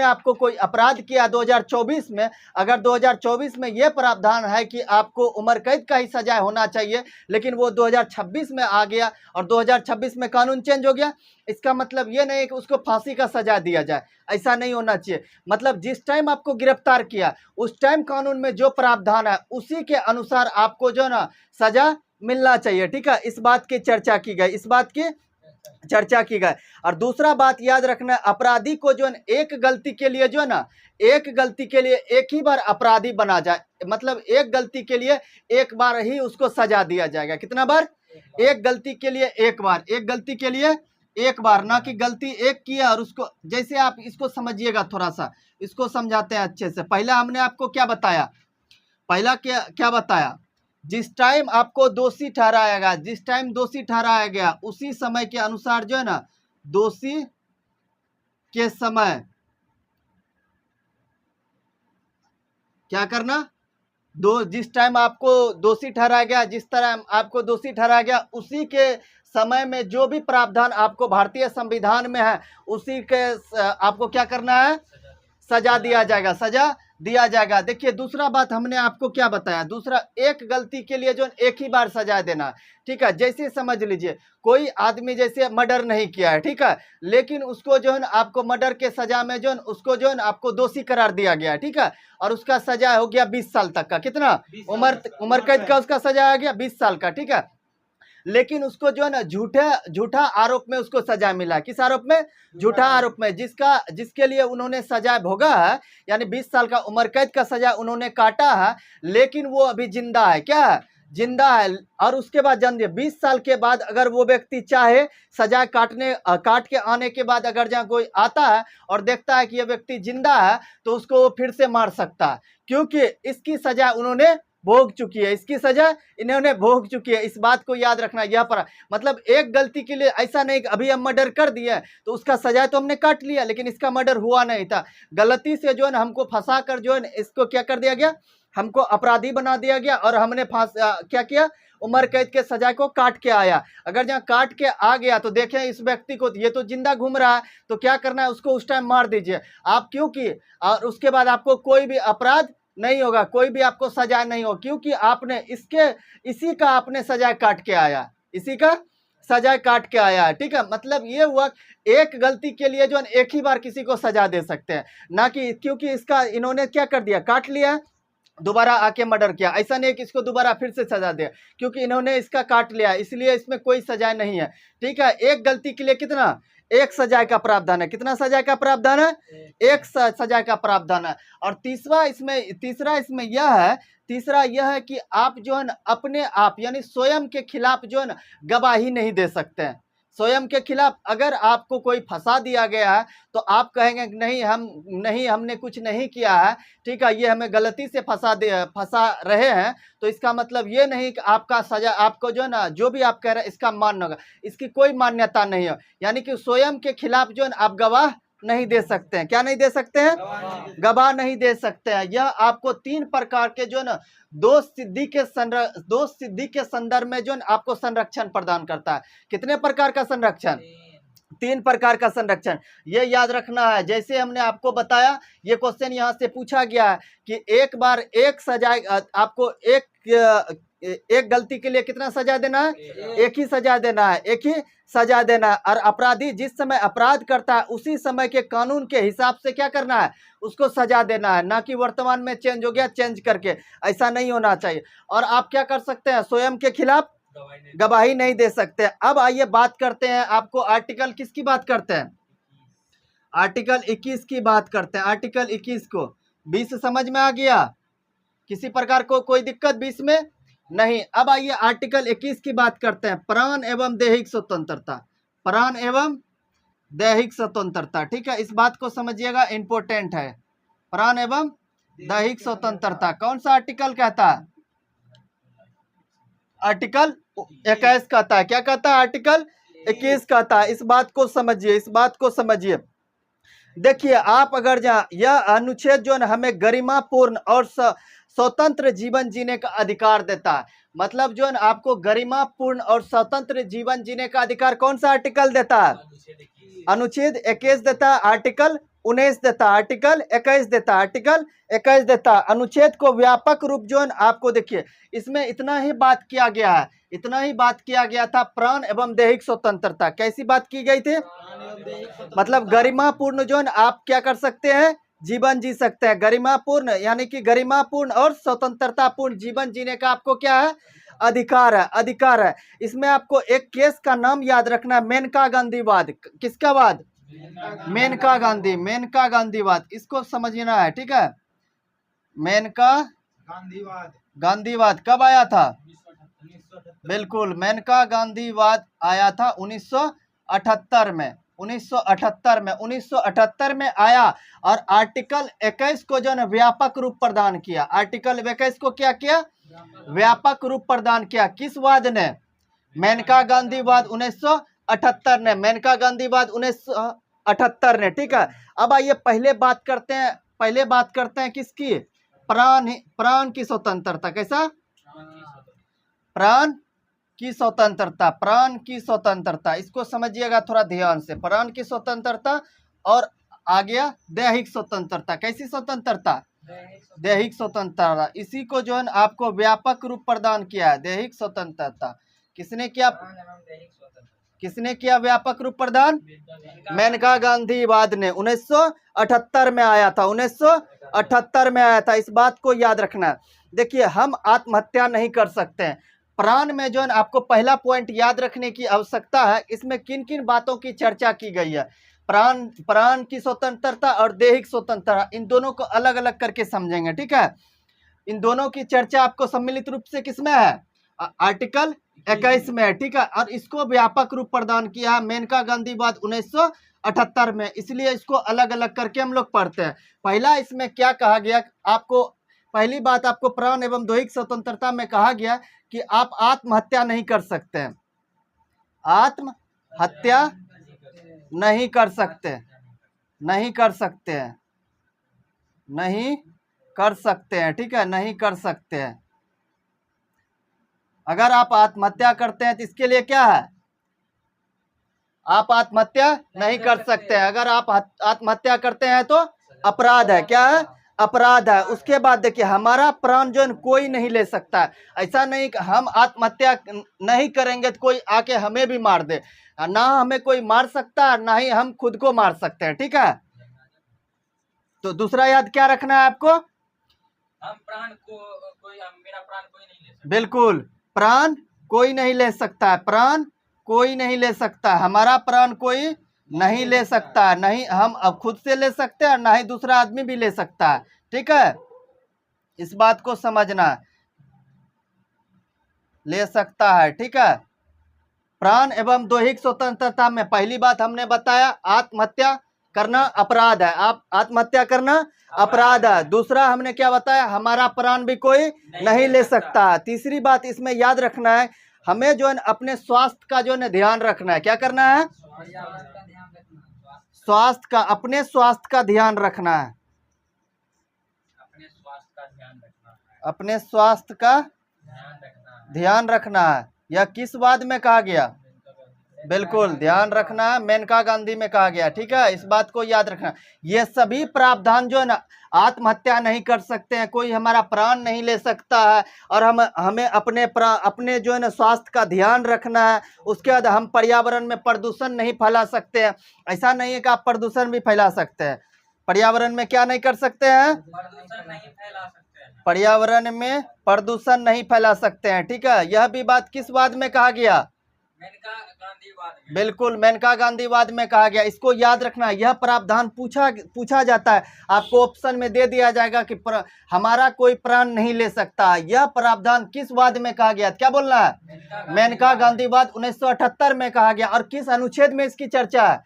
A: आपको कोई अपराध किया 2024 में, अगर 2024 में ये प्रावधान है कि आपको उम्र कैद का ही सजा होना चाहिए, लेकिन वो 2026 में आ गया और 2026 में कानून चेंज हो गया, इसका मतलब ये नहीं कि उसको फांसी का सजा दिया जाए। ऐसा नहीं होना चाहिए। मतलब जिस टाइम आपको गिरफ्तार किया उस टाइम कानून में जो प्रावधान है उसी के अनुसार आपको जो ना सजा मिलना चाहिए, ठीक है। इस बात की चर्चा की गई, इस बात की चर्चा की गई। और दूसरा बात याद रखना, अपराधी को जो एक गलती के लिए जो है ना एक गलती के लिए एक ही बार अपराधी बना जाए, मतलब एक गलती के लिए एक बार ही उसको सजा दिया जाएगा। कितना बार? एक गलती के लिए एक बार, एक गलती के लिए एक बार, ना कि गलती एक किया और उसको, जैसे आप इसको समझिएगा, थोड़ा सा इसको समझाते हैं अच्छे से। पहला हमने आपको क्या बताया? पहला क्या बताया? जिस टाइम आपको दोषी ठहराया गया, जिस टाइम दोषी ठहराया गया उसी समय के अनुसार जो है ना दोषी के समय क्या करना? जिस टाइम आपको दोषी ठहराया गया, जिस तरह आपको दोषी ठहराया गया उसी के समय में जो भी प्रावधान आपको भारतीय संविधान में है उसी के आपको क्या करना है? सजा दिया जाएगा, सजा दिया जाएगा। देखिए दूसरा बात हमने आपको क्या बताया? दूसरा, एक गलती के लिए जो एक ही बार सजा देना, ठीक है। जैसे समझ लीजिए कोई आदमी जैसे मर्डर नहीं किया है, ठीक है, लेकिन उसको जो है ना आपको मर्डर के सजा में जो है उसको जो है ना आपको दोषी करार दिया गया, ठीक है, और उसका सजा हो गया 20 साल तक का। कितना? उम्र कैद का उसका सजा आ गया 20 साल का, ठीक है। लेकिन उसको जो है ना झूठा आरोप में उसको सजा मिला। किस आरोप में? झूठा आरोप में, जिसके लिए उन्होंने सजा भोगा है, यानी 20 साल का उम्र कैद का सजा उन्होंने काटा है, लेकिन वो अभी जिंदा है। क्या है? जिंदा है। और उसके बाद जान दिए 20 साल के बाद अगर वो व्यक्ति चाहे सजा काट के आने के बाद अगर जहाँ कोई आता है और देखता है कि ये व्यक्ति जिंदा है तो उसको वो फिर से मार सकता है, क्योंकि इसकी सजा उन्होंने भोग चुकी है, इसकी सजा इन्होंने भोग चुकी है। इस बात को याद रखना। यह पर मतलब एक गलती के लिए ऐसा नहीं कि अभी हम मर्डर कर दिए तो उसका सजा तो हमने काट लिया, लेकिन इसका मर्डर हुआ नहीं था। गलती से जो है हमको फंसा कर जो है इसको क्या कर दिया गया, हमको अपराधी बना दिया गया और हमने क्या किया, उम्र कैद के सजा को काट के आया। अगर जहाँ काट के आ गया तो देखें इस व्यक्ति को, ये तो जिंदा घूम रहा है, तो क्या करना है, उसको उस टाइम मार दीजिए आप, क्योंकि और उसके बाद आपको कोई भी अपराध नहीं होगा, कोई भी आपको सजा नहीं हो, क्योंकि आपने इसी का आपने सजा काट के आया, इसी का सजा काट के आया है। ठीक है, मतलब ये हुआ एक गलती के लिए जो एक ही बार किसी को सजा दे सकते हैं, ना कि क्योंकि इसका इन्होंने क्या कर दिया, काट लिया, दोबारा आके मर्डर किया। ऐसा नहीं है कि इसको दोबारा फिर से सजा दे, क्योंकि इन्होंने इसका काट लिया, इसलिए इसमें कोई सजा नहीं है। ठीक है, एक गलती के लिए कितना, एक सजा का प्रावधान है। कितना सजा का प्रावधान है, एक सजा का प्रावधान है। और तीसरा इसमें यह है कि आप जो है अपने आप यानी स्वयं के खिलाफ जो है गवाही नहीं दे सकते हैं। स्वयं के खिलाफ अगर आपको कोई फंसा दिया गया है तो आप कहेंगे नहीं हमने कुछ नहीं किया है, ठीक है, ये हमें गलती से फंसा रहे हैं, तो इसका मतलब ये नहीं कि आपका सजा, आपको जो है ना जो भी आप कह रहे हैं इसका मान्य होगा, इसकी कोई मान्यता नहीं है। यानी कि स्वयं के खिलाफ जो है आप गवाह नहीं दे सकते हैं। क्या नहीं दे सकते हैं, गवाह नहीं दे सकते हैं। यह आपको 3 प्रकार के जो ना दोष सिद्धि के संदर्भ में जो आपको संरक्षण प्रदान करता है। कितने प्रकार का संरक्षण, 3 प्रकार का संरक्षण, ये याद रखना है। जैसे हमने आपको बताया, ये क्वेश्चन यहाँ से पूछा गया है कि एक बार एक सजा, आपको एक गलती के लिए कितना सजा देना है, एक ही सजा देना है, एक ही सजा देना है। और अपराधी जिस समय अपराध करता है उसी समय के कानून के हिसाब से क्या करना है, उसको सजा देना है, ना कि वर्तमान में चेंज हो गया चेंज करके, ऐसा नहीं होना चाहिए। और आप क्या कर सकते हैं, स्वयं के खिलाफ गवाही नहीं दे सकते। अब आइए बात करते हैं, आपको आर्टिकल किसकी बात करते हैं, आर्टिकल 21 की बात करते हैं। आर्टिकल 21 को 20 समझ में आ गया, किसी प्रकार को कोई दिक्कत 20 में नहीं। अब आइए आर्टिकल 21 की बात करते हैं, प्राण एवं दैहिक स्वतंत्रता, प्राण एवं दैहिक स्वतंत्रता। ठीक है, इस बात को समझिएगा, इंपॉर्टेंट है। प्राण एवं दैहिक स्वतंत्रता कौन सा आर्टिकल कहता है, आर्टिकल 21 कहता है। क्या कहता है, आर्टिकल 21 कहता है। इस बात को समझिए, इस बात को समझिए। देखिए, आप अगर यह अनुच्छेद जो है हमें गरिमापूर्ण और स्वतंत्र जीवन जीने का अधिकार देता है। मतलब जो है आपको गरिमापूर्ण और स्वतंत्र जीवन जीने का अधिकार कौन सा आर्टिकल देता है, अनुच्छेद 21 देता है, आर्टिकल 19 देता है, आर्टिकल 21 देता है, आर्टिकल 21 देता है। अनुच्छेद को व्यापक रूप जो है आपको देखिए, इसमें इतना ही बात किया गया है, इतना ही बात किया गया था, प्राण एवं दैहिक स्वतंत्रता। कैसी बात की गई थी, मतलब गरिमापूर्ण जो है आप क्या कर सकते हैं, जीवन जी सकते हैं। गरिमापूर्ण यानी कि गरिमापूर्ण और स्वतंत्रतापूर्ण जीवन जीने का आपको क्या है, अधिकार है, अधिकार है। इसमें आपको एक केस का नाम याद रखना है, मेनका गांधीवाद। किसका वाद, मेनका गांधीवाद, इसको समझना है। ठीक है, मेनका गांधीवाद कब आया था, बिल्कुल, मेनका गांधीवाद आया था 1978 में, 1978 में आया। और आर्टिकल 21 को जो है व्यापक रूप प्रदान किया, आर्टिकल 21 को क्या किया, व्यापक रूप प्रदान किया। किस वाद ने, मेनका गांधीवाद 1978 ने, मेनका गांधीवाद 1978 ने। ठीक है, अब आइए पहले बात करते हैं किसकी, प्राण की स्वतंत्रता। कैसा, प्राण की स्वतंत्रता, प्राण की स्वतंत्रता, इसको समझिएगा थोड़ा ध्यान से। प्राण की स्वतंत्रता और आ गया दैहिक स्वतंत्रता। कैसी स्वतंत्रता, दैहिक स्वतंत्रता, इसी को जो है आपको व्यापक रूप प्रदान किया है, दैहिक स्वतंत्रता। किसने किया व्यापक रूप प्रदान, मेनका गांधीवाद ने 1978 में आया था, 1978 में आया था। इस बात को याद रखना है। देखिए, हम आत्महत्या नहीं कर सकते हैं। प्राण में जो है आपको पहला पॉइंट याद रखने की आवश्यकता है, इसमें किन किन बातों की चर्चा की गई है। प्राण की स्वतंत्रता और दैहिक स्वतंत्रता, इन दोनों को अलग अलग करके समझेंगे। ठीक है, इन दोनों की चर्चा आपको सम्मिलित रूप से किसमें है, आर्टिकल 21 में है। ठीक है, और इसको व्यापक रूप प्रदान किया मेनका गांधीवाद 1978 में, इसलिए इसको अलग अलग करके हम लोग पढ़ते हैं। पहला इसमें क्या कहा गया, आपको पहली बात आपको प्राण एवं दैहिक स्वतंत्रता में कहा गया कि आप आत्महत्या नहीं कर सकते हैं, आत्महत्या नहीं कर सकते, नहीं कर सकते हैं, नहीं कर सकते हैं, ठीक है, नहीं कर सकते हैं। अगर आप आत्महत्या करते हैं तो इसके लिए क्या है, आप आत्महत्या नहीं कर सकते हैं। अगर आप आत्महत्या करते हैं तो अपराध है, क्या है, अपराध है। उसके बाद देखिए हमारा प्राण जो है कोई नहीं ले सकता है। ऐसा नहीं कि हम आत्महत्या नहीं करेंगे तो कोई आके हमें भी मार दे, ना हमें कोई मार सकता है ना ही हम खुद को मार सकते हैं, ठीक है। तो दूसरा याद क्या रखना है आपको,
C: हम प्राण को कोई मेरा प्राण कोई नहीं ले सकता।
A: बिल्कुल, प्राण कोई नहीं ले सकता है, प्राण कोई नहीं ले सकता, हमारा प्राण कोई नहीं ले सकता, नहीं हम अब खुद से ले सकते हैं ना ही दूसरा आदमी भी ले सकता है, ठीक है। इस बात को समझना, ले सकता है, ठीक है। प्राण एवं दैहिक स्वतंत्रता में पहली बात हमने बताया आत्महत्या करना अपराध है, आप आत्महत्या करना अपराध है। दूसरा हमने क्या बताया, हमारा प्राण भी कोई नहीं ले सकता। तीसरी बात इसमें याद रखना है, हमें जो है अपने स्वास्थ्य का जो है ध्यान रखना है, क्या करना है, स्वास्थ्य का, अपने स्वास्थ्य का ध्यान रखना है,
C: अपने स्वास्थ्य का ध्यान रखना है,
A: अपने स्वास्थ्य का ध्यान रखना है। यह किस वाद में कहा गया, बिल्कुल ध्यान रखना है, मेनका गांधी में कहा गया, ठीक है। इस बात को याद रखना, ये सभी प्रावधान जो है ना आत्महत्या नहीं कर सकते हैं, कोई हमारा प्राण नहीं ले सकता है, और हमें अपने जो है ना स्वास्थ्य का ध्यान रखना है। उसके बाद हम पर्यावरण में प्रदूषण नहीं फैला सकते हैं। ऐसा नहीं है कि आप प्रदूषण भी फैला सकते हैं, पर्यावरण में क्या नहीं कर सकते हैं,
C: प्रदूषण नहीं फैला सकते हैं,
A: पर्यावरण में प्रदूषण नहीं फैला सकते हैं, ठीक है। यह भी बात किस वाद में कहा गया,
C: मेनका गांधीवाद में।
A: बिल्कुल मेनका गांधीवाद में कहा गया। इसको याद रखना, यह प्रावधान पूछा जाता है, आपको ऑप्शन में दे दिया जाएगा कि हमारा कोई प्राण नहीं ले सकता। यह प्रावधान किस वाद में कहा गया, क्या बोलना है, मेनका गांधीवाद 1978 में कहा गया। और किस अनुच्छेद में इसकी चर्चा है,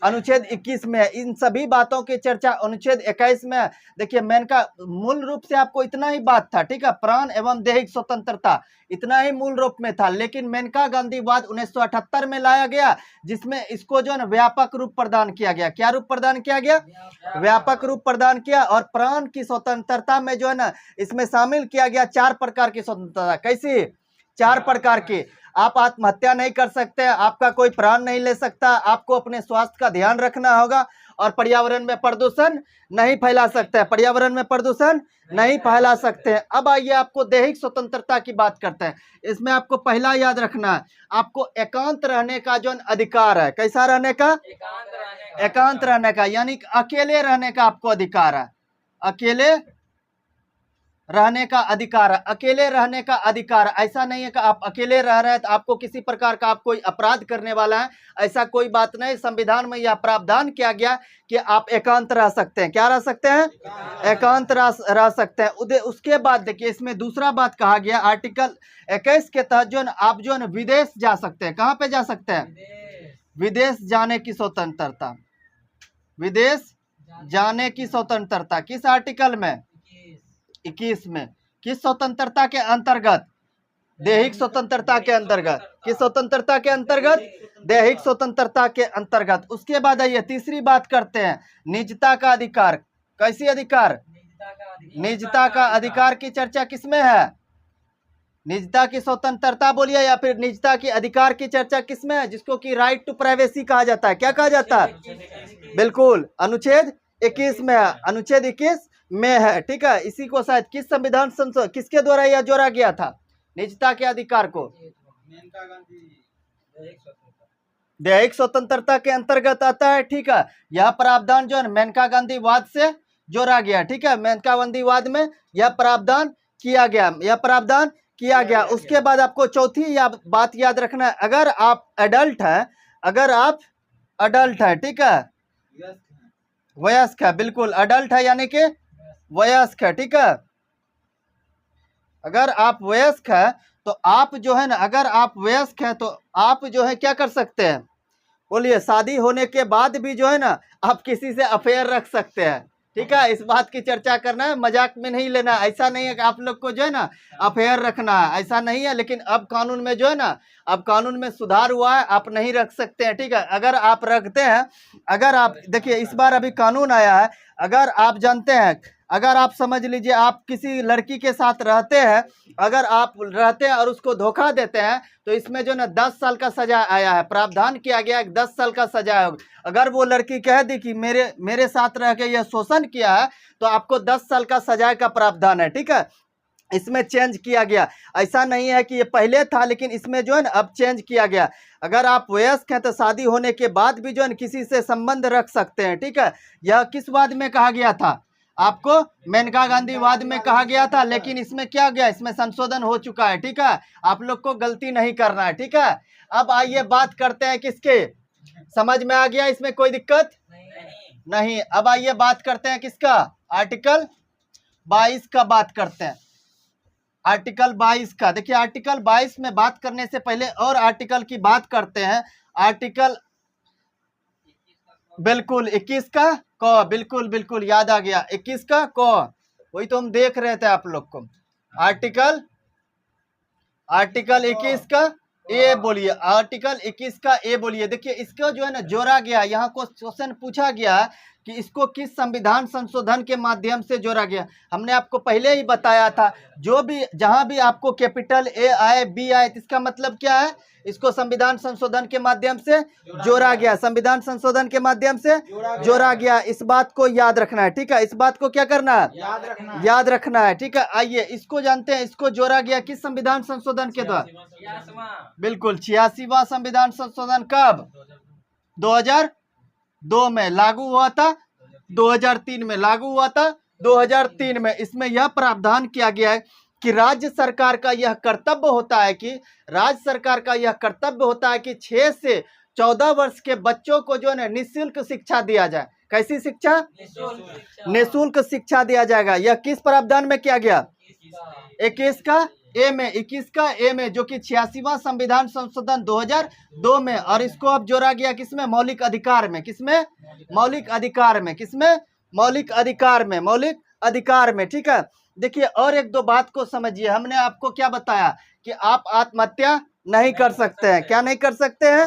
A: अनुच्छेद 21 में। इन सभी बातों की चर्चा अनुच्छेद 21 में। देखिए मेनका मूल रूप से आपको इतना ही बात था, ठीक है, प्राण एवं दैहिक स्वतंत्रता इतना ही मूल रूप में था, लेकिन मेनका गांधीवाद 1978 में लाया गया, जिसमें इसको जो है व्यापक रूप प्रदान किया गया। क्या रूप प्रदान किया गया, व्यापक रूप प्रदान किया। और प्राण की स्वतंत्रता में जो है ना इसमें शामिल किया गया 4 प्रकार की स्वतंत्रता। कैसी, 4 प्रकार की। आप आत्महत्या नहीं कर सकते, आपका कोई प्राण नहीं ले सकता, आपको अपने स्वास्थ्य का ध्यान रखना होगा, और पर्यावरण में प्रदूषण नहीं फैला सकते हैं, पर्यावरण में प्रदूषण नहीं फैला सकते हैं। अब आइए आपको दैहिक स्वतंत्रता की बात करते हैं। इसमें आपको पहला याद रखना है, आपको एकांत रहने का जो अधिकार है। कैसा रहने का, एकांत रहने का, यानी अकेले रहने का आपको अधिकार है, अकेले रहने का अधिकार है, अकेले रहने का अधिकार। ऐसा नहीं है कि आप अकेले रह रहे हैं तो आपको किसी प्रकार का आप कोई अपराध करने वाला है, ऐसा कोई बात नहीं। संविधान में यह प्रावधान किया गया कि आप एकांत रह सकते हैं। क्या रह सकते हैं, एकांत रह सकते हैं। उसके बाद देखिए इसमें दूसरा बात कहा गया, आर्टिकल 21 के तहत जो आप जो है विदेश जा सकते हैं। कहाँ पे जा सकते हैं, विदेश जाने की स्वतंत्रता, विदेश जाने की स्वतंत्रता। किस आर्टिकल में, 21 में। किस स्वतंत्रता के अंतर्गत, दैहिक स्वतंत्रता के अंतर्गत। किस स्वतंत्रता के अंतर्गत, दैहिक स्वतंत्रता के अंतर्गत। उसके बाद आइए तीसरी बात करते हैं, निजता का अधिकार। कैसी अधिकार, निजता का अधिकार की चर्चा किसमें है, निजता की स्वतंत्रता बोलिए या फिर निजता के अधिकार की चर्चा किसमें है, जिसको कि राइट टू प्राइवेसी कहा जाता है। क्या कहा जाता है, बिल्कुल अनुच्छेद 21 में है, अनुच्छेद 21 में है, ठीक है। इसी को शायद किस संविधान संशोधन किसके द्वारा यह जोड़ा गया था, निजता के अधिकार को,
B: मेनका गांधी
A: दैहिक स्वतंत्रता के अंतर्गत आता है, ठीक है। यह प्रावधान जो है मेनका गांधी वाद से जोड़ा गया, ठीक है। मेनका गांधी वाद में यह प्रावधान किया गया, यह प्रावधान किया गया। उसके बाद आपको चौथी बात याद रखना है, अगर आप एडल्ट हैं, अगर आप अडल्ट है, ठीक है, वयस्क है, बिल्कुल अडल्ट है यानी कि वयस्क है, ठीक है। अगर आप वयस्क है तो आप जो है ना, अगर आप वयस्क है तो आप जो है क्या कर सकते हैं, बोलिए, शादी होने के बाद भी जो है ना आप किसी से अफेयर रख सकते हैं, ठीक है, इस बात की चर्चा करना है, मजाक में नहीं लेना। ऐसा नहीं है कि आप लोग को जो है ना अफेयर रखना है, ऐसा नहीं है। लेकिन अब कानून में जो है ना, अब कानून में सुधार हुआ है, आप नहीं रख सकते हैं। ठीक है, अगर आप रखते हैं, अगर आप देखिए इस बार अभी कानून आया है, अगर आप जानते हैं, अगर आप समझ लीजिए आप किसी लड़की के साथ रहते हैं, अगर आप रहते हैं और उसको धोखा देते हैं, तो इसमें जो ना 10 साल का सजा आया है, प्रावधान किया गया है 10 साल का सजा है। अगर वो लड़की कह दी कि मेरे साथ रह के यह शोषण किया है, तो आपको 10 साल का सजा का प्रावधान है। ठीक है, इसमें चेंज किया गया। ऐसा नहीं है कि ये पहले था, लेकिन इसमें जो है ना अब चेंज किया गया। अगर आप वयस्क हैं तो शादी होने के बाद भी जो है किसी से संबंध रख सकते हैं। ठीक है, यह किस वाद में कहा गया था आपको? मेनका गांधी वाद में कहा गया था, लेकिन इसमें क्या गया, इसमें संशोधन हो चुका है। ठीक है, आप लोग को गलती नहीं करना है। ठीक है, अब आइए बात करते हैं किसके, समझ में आ गया, इसमें कोई दिक्कत नहीं। अब आइए बात करते हैं किसका, आर्टिकल 22 का बात करते हैं। आर्टिकल 22 का देखिए, आर्टिकल 22 में बात करने से पहले और आर्टिकल की बात करते हैं। आर्टिकल बिल्कुल 21 का क, बिल्कुल बिल्कुल याद आ गया, 21 का क, वही तो हम देख रहे थे आप लोग को। आर्टिकल 21 का ए बोलिए, आर्टिकल 21 का ए बोलिए। देखिए इसको जो है ना जोड़ा गया, यहाँ को क्वेश्चन पूछा गया कि इसको किस संविधान संशोधन के माध्यम से जोड़ा गया। हमने आपको पहले ही बताया था, जो भी जहां भी आपको कैपिटल ए आए बी आए, इसका मतलब क्या है, इसको संविधान संशोधन के माध्यम से जोड़ा गया, संविधान संशोधन के माध्यम से जोड़ा गया। इस बात को याद रखना है। ठीक है, इस बात को क्या करना है, याद रखना है। ठीक है, आइए इसको जानते हैं, इसको जोड़ा गया किस संविधान संशोधन के द्वारा? बिल्कुल 86वां संविधान संशोधन कब? 2002 में लागू हुआ था, 2003 में लागू हुआ था, 2003 में। इसमें यह प्रावधान किया गया है कि राज्य सरकार का यह कर्तव्य होता है कि 6 से 14 वर्ष के बच्चों को जो है निःशुल्क शिक्षा दिया जाए। कैसी शिक्षा? निःशुल्क शिक्षा दिया जाएगा। यह किस प्रावधान में किया गया? 21 का ए में, 21 का ए में, जो कि 86वां संविधान संशोधन 2002 में। और इसको अब जोड़ा गया किसमें? मौलिक अधिकार में। किसमें? मौलिक अधिकार में। किसमें? मौलिक अधिकार में, मौलिक अधिकार में। ठीक है, देखिए और एक दो बात को समझिए। हमने आपको क्या बताया कि आप आत्महत्या नहीं कर सकते हैं। क्या नहीं कर सकते हैं?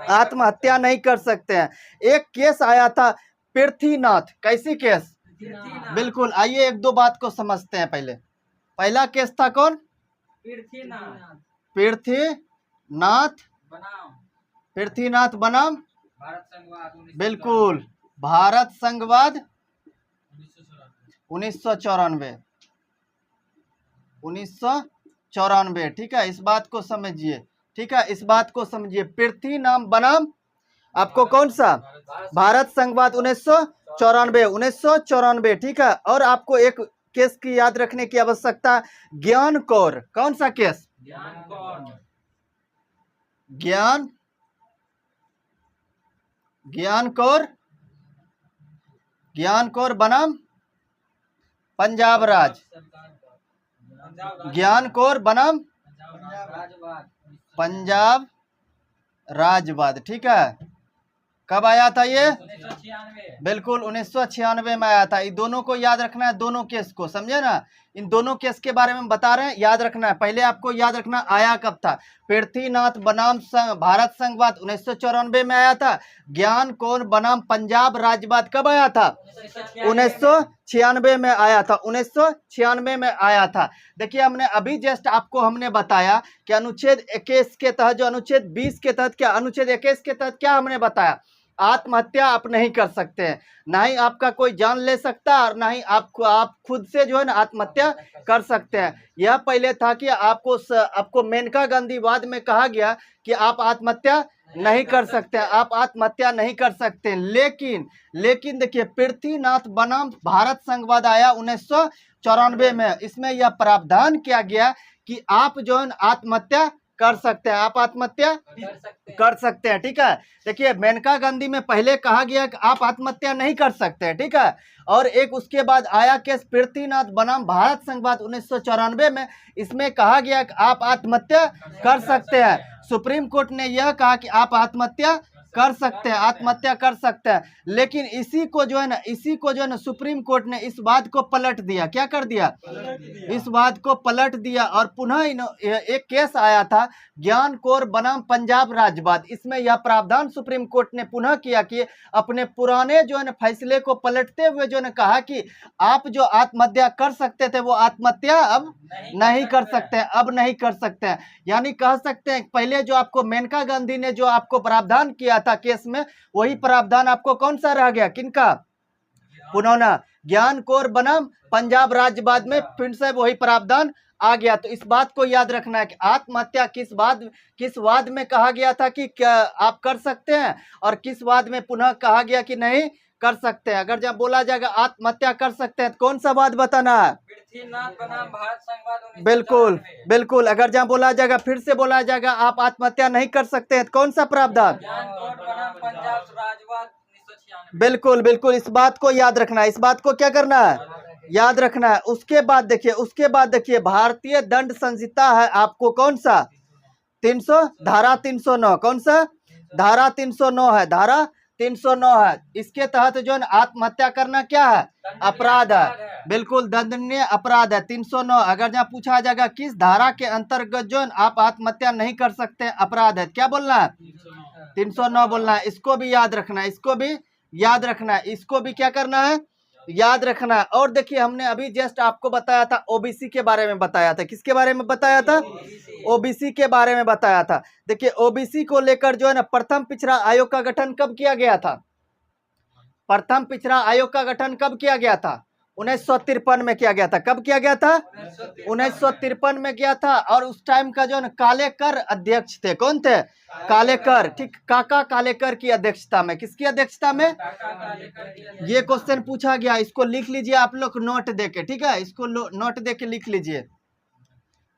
A: आत्महत्या नहीं कर सकते हैं। एक केस आया था पृथ्वीनाथ, कैसी केस? बिल्कुल, आइए एक दो बात को समझते हैं। पहला केस था कौन? पृथ्वीनाथ बनाम बिल्कुल भारत संघवाद 1994। ठीक है, इस बात को समझिए। ठीक है, इस बात को समझिए। पृथ्वीनाथ बनाम आपको कौन सा? भारत संघवाद 1994। ठीक है, और आपको एक केस की याद रखने की आवश्यकता। ज्ञान कौर, कौन सा केस? ज्ञान कौर बनाम पंजाब राज, ज्ञान कौर बनाम पंजाब राजवाद। ठीक है, कब आया था ये? बिल्कुल 1996 में आया था। इन दोनों को याद रखना है, दोनों केस को, समझे ना? इन दोनों केस के बारे में बता रहे हैं, याद रखना है। पहले आपको याद रखना आया कब था। पृथ्वीनाथ बनाम भारत संघवाद 1994 में आया था। ज्ञान कौर बनाम पंजाब राजवाद कब आया था? 1996 में आया था। 1996 में आया था। देखिए हमने अभी जस्ट आपको हमने बताया कि अनुच्छेद 21 के तहत, जो अनुच्छेद 20 के तहत, क्या अनुच्छेद 21 के तहत क्या हमने बताया? आत्महत्या आप नहीं कर सकते हैं, ना ही आपका कोई जान ले सकता, और ना ही आप खुद से जो है ना आत्महत्या कर सकते हैं। यह पहले था कि आपको मेनका गांधी वाद में कहा गया कि आप आत्महत्या नहीं कर सकते हैं, आप आत्महत्या नहीं कर सकते हैं। लेकिन देखिए पृथ्वीनाथ बनाम भारत संघवाद आया 1994 में। इसमें यह प्रावधान किया गया कि आप जो है आत्महत्या कर सकते हैं, आप आत्महत्या कर सकते हैं। ठीक है, देखिए मेनका गांधी में पहले कहा गया कि आप आत्महत्या नहीं कर सकते हैं। ठीक है, और एक उसके बाद आया केस पृथ्वीनाथ बनाम भारत संघवाद 1994 में। इसमें कहा गया कि आप आत्महत्या कर सकते हैं। सुप्रीम कोर्ट ने यह कहा कि आप आत्महत्या कर सकते हैं, आत्महत्या कर सकते हैं। लेकिन इसी को जो है ना सुप्रीम कोर्ट ने इस बात को पलट दिया। क्या कर दिया? इस बात को पलट दिया और पुनः एक केस आया था ज्ञान कौर बनाम पंजाब राज्यवाद। इसमें यह प्रावधान सुप्रीम कोर्ट ने पुनः किया कि अपने पुराने जो है ना फैसले को पलटते हुए जो ने कहा कि आप जो आत्महत्या कर सकते थे वो आत्महत्या अब नहीं कर सकते हैं, अब नहीं कर सकते हैं। यानी कह सकते हैं पहले जो आपको मेनका गांधी ने जो आपको प्रावधान किया था केस में, वही प्रावधान आपको कौन सा रह गया? किनका? पुनः ज्ञान कौर बनाम पंजाब राज्यवाद में फिर से वही प्रावधान आ गया। तो इस बात को याद रखना है कि आत्महत्या किस वाद में कहा गया था कि क्या आप कर सकते हैं, और किस वाद में पुनः कहा गया कि नहीं कर सकते हैं। अगर जब बोला जाएगा आत्महत्या कर सकते हैं तो कौन सा वाद बताना है?
C: पृथ्वीनाथ बनाम भारत संघवाद 1994।
A: बिल्कुल बिल्कुल। अगर जहाँ बोला जाएगा, फिर से बोला जाएगा आप आत्महत्या नहीं कर सकते हैं तो कौन सा प्रावधान?
C: ज्ञान कौर बनाम पंजाब राज्यवाद 1996।
A: बिल्कुल बिल्कुल। इस बात को याद रखना है, इस बात को क्या करना है? याद रखना है। उसके बाद देखिए भारतीय दंड संहिता है आपको कौन सा? 300 धारा 309। कौन सा? धारा 309 है, धारा 309 है। इसके तहत जो है आत्महत्या करना क्या है? अपराध है। बिल्कुल दंडनीय अपराध है 309। अगर जहाँ पूछा जाएगा किस धारा के अंतर्गत जो है आप आत्महत्या नहीं कर सकते, अपराध है, क्या बोलना है? 309 बोलना है। इसको भी याद रखना है, इसको भी याद रखना है, इसको भी क्या करना है? याद रखना है। और देखिए हमने अभी जस्ट आपको बताया था ओबीसी के बारे में बताया था। किसके बारे में बताया था? ओबीसी के बारे में बताया था। देखिए ओबीसी को लेकर जो है ना प्रथम पिछड़ा आयोग का गठन कब किया गया था? प्रथम पिछड़ा आयोग का गठन कब किया गया था? 1953 में किया गया था। कब किया गया था? 1953 में किया था। और उस टाइम का जो है कालेकर अध्यक्ष थे। कौन थे? कालेकर। ठीक, काका कालेकर की अध्यक्षता में। किसकी अध्यक्षता में? ये क्वेश्चन पूछा गया, इसको लिख लीजिए आप लोग नोट देके। ठीक है, इसको नोट देके लिख लीजिए।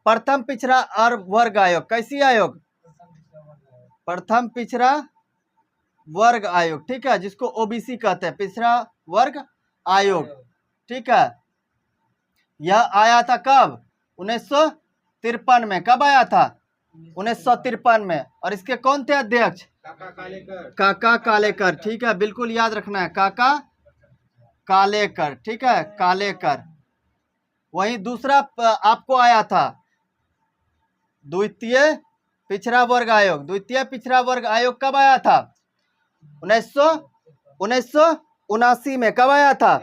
A: प्रथम पिछड़ा और वर्ग आयोग। कैसी आयोग? प्रथम पिछड़ा वर्ग आयोग। ठीक है, जिसको ओबीसी कहते हैं, पिछड़ा वर्ग आयोग। ठीक है, यह आया था कब? 1953 में। कब आया था? 1953 में। और इसके कौन थे अध्यक्ष? काका कालेकर। ठीक है, बिल्कुल याद रखना है, काका कालेकर। ठीक है, कालेकर। वहीं दूसरा आपको आया था द्वितीय पिछड़ा वर्ग आयोग। द्वितीय पिछड़ा वर्ग आयोग कब आया था? 1979 में। कब आया था?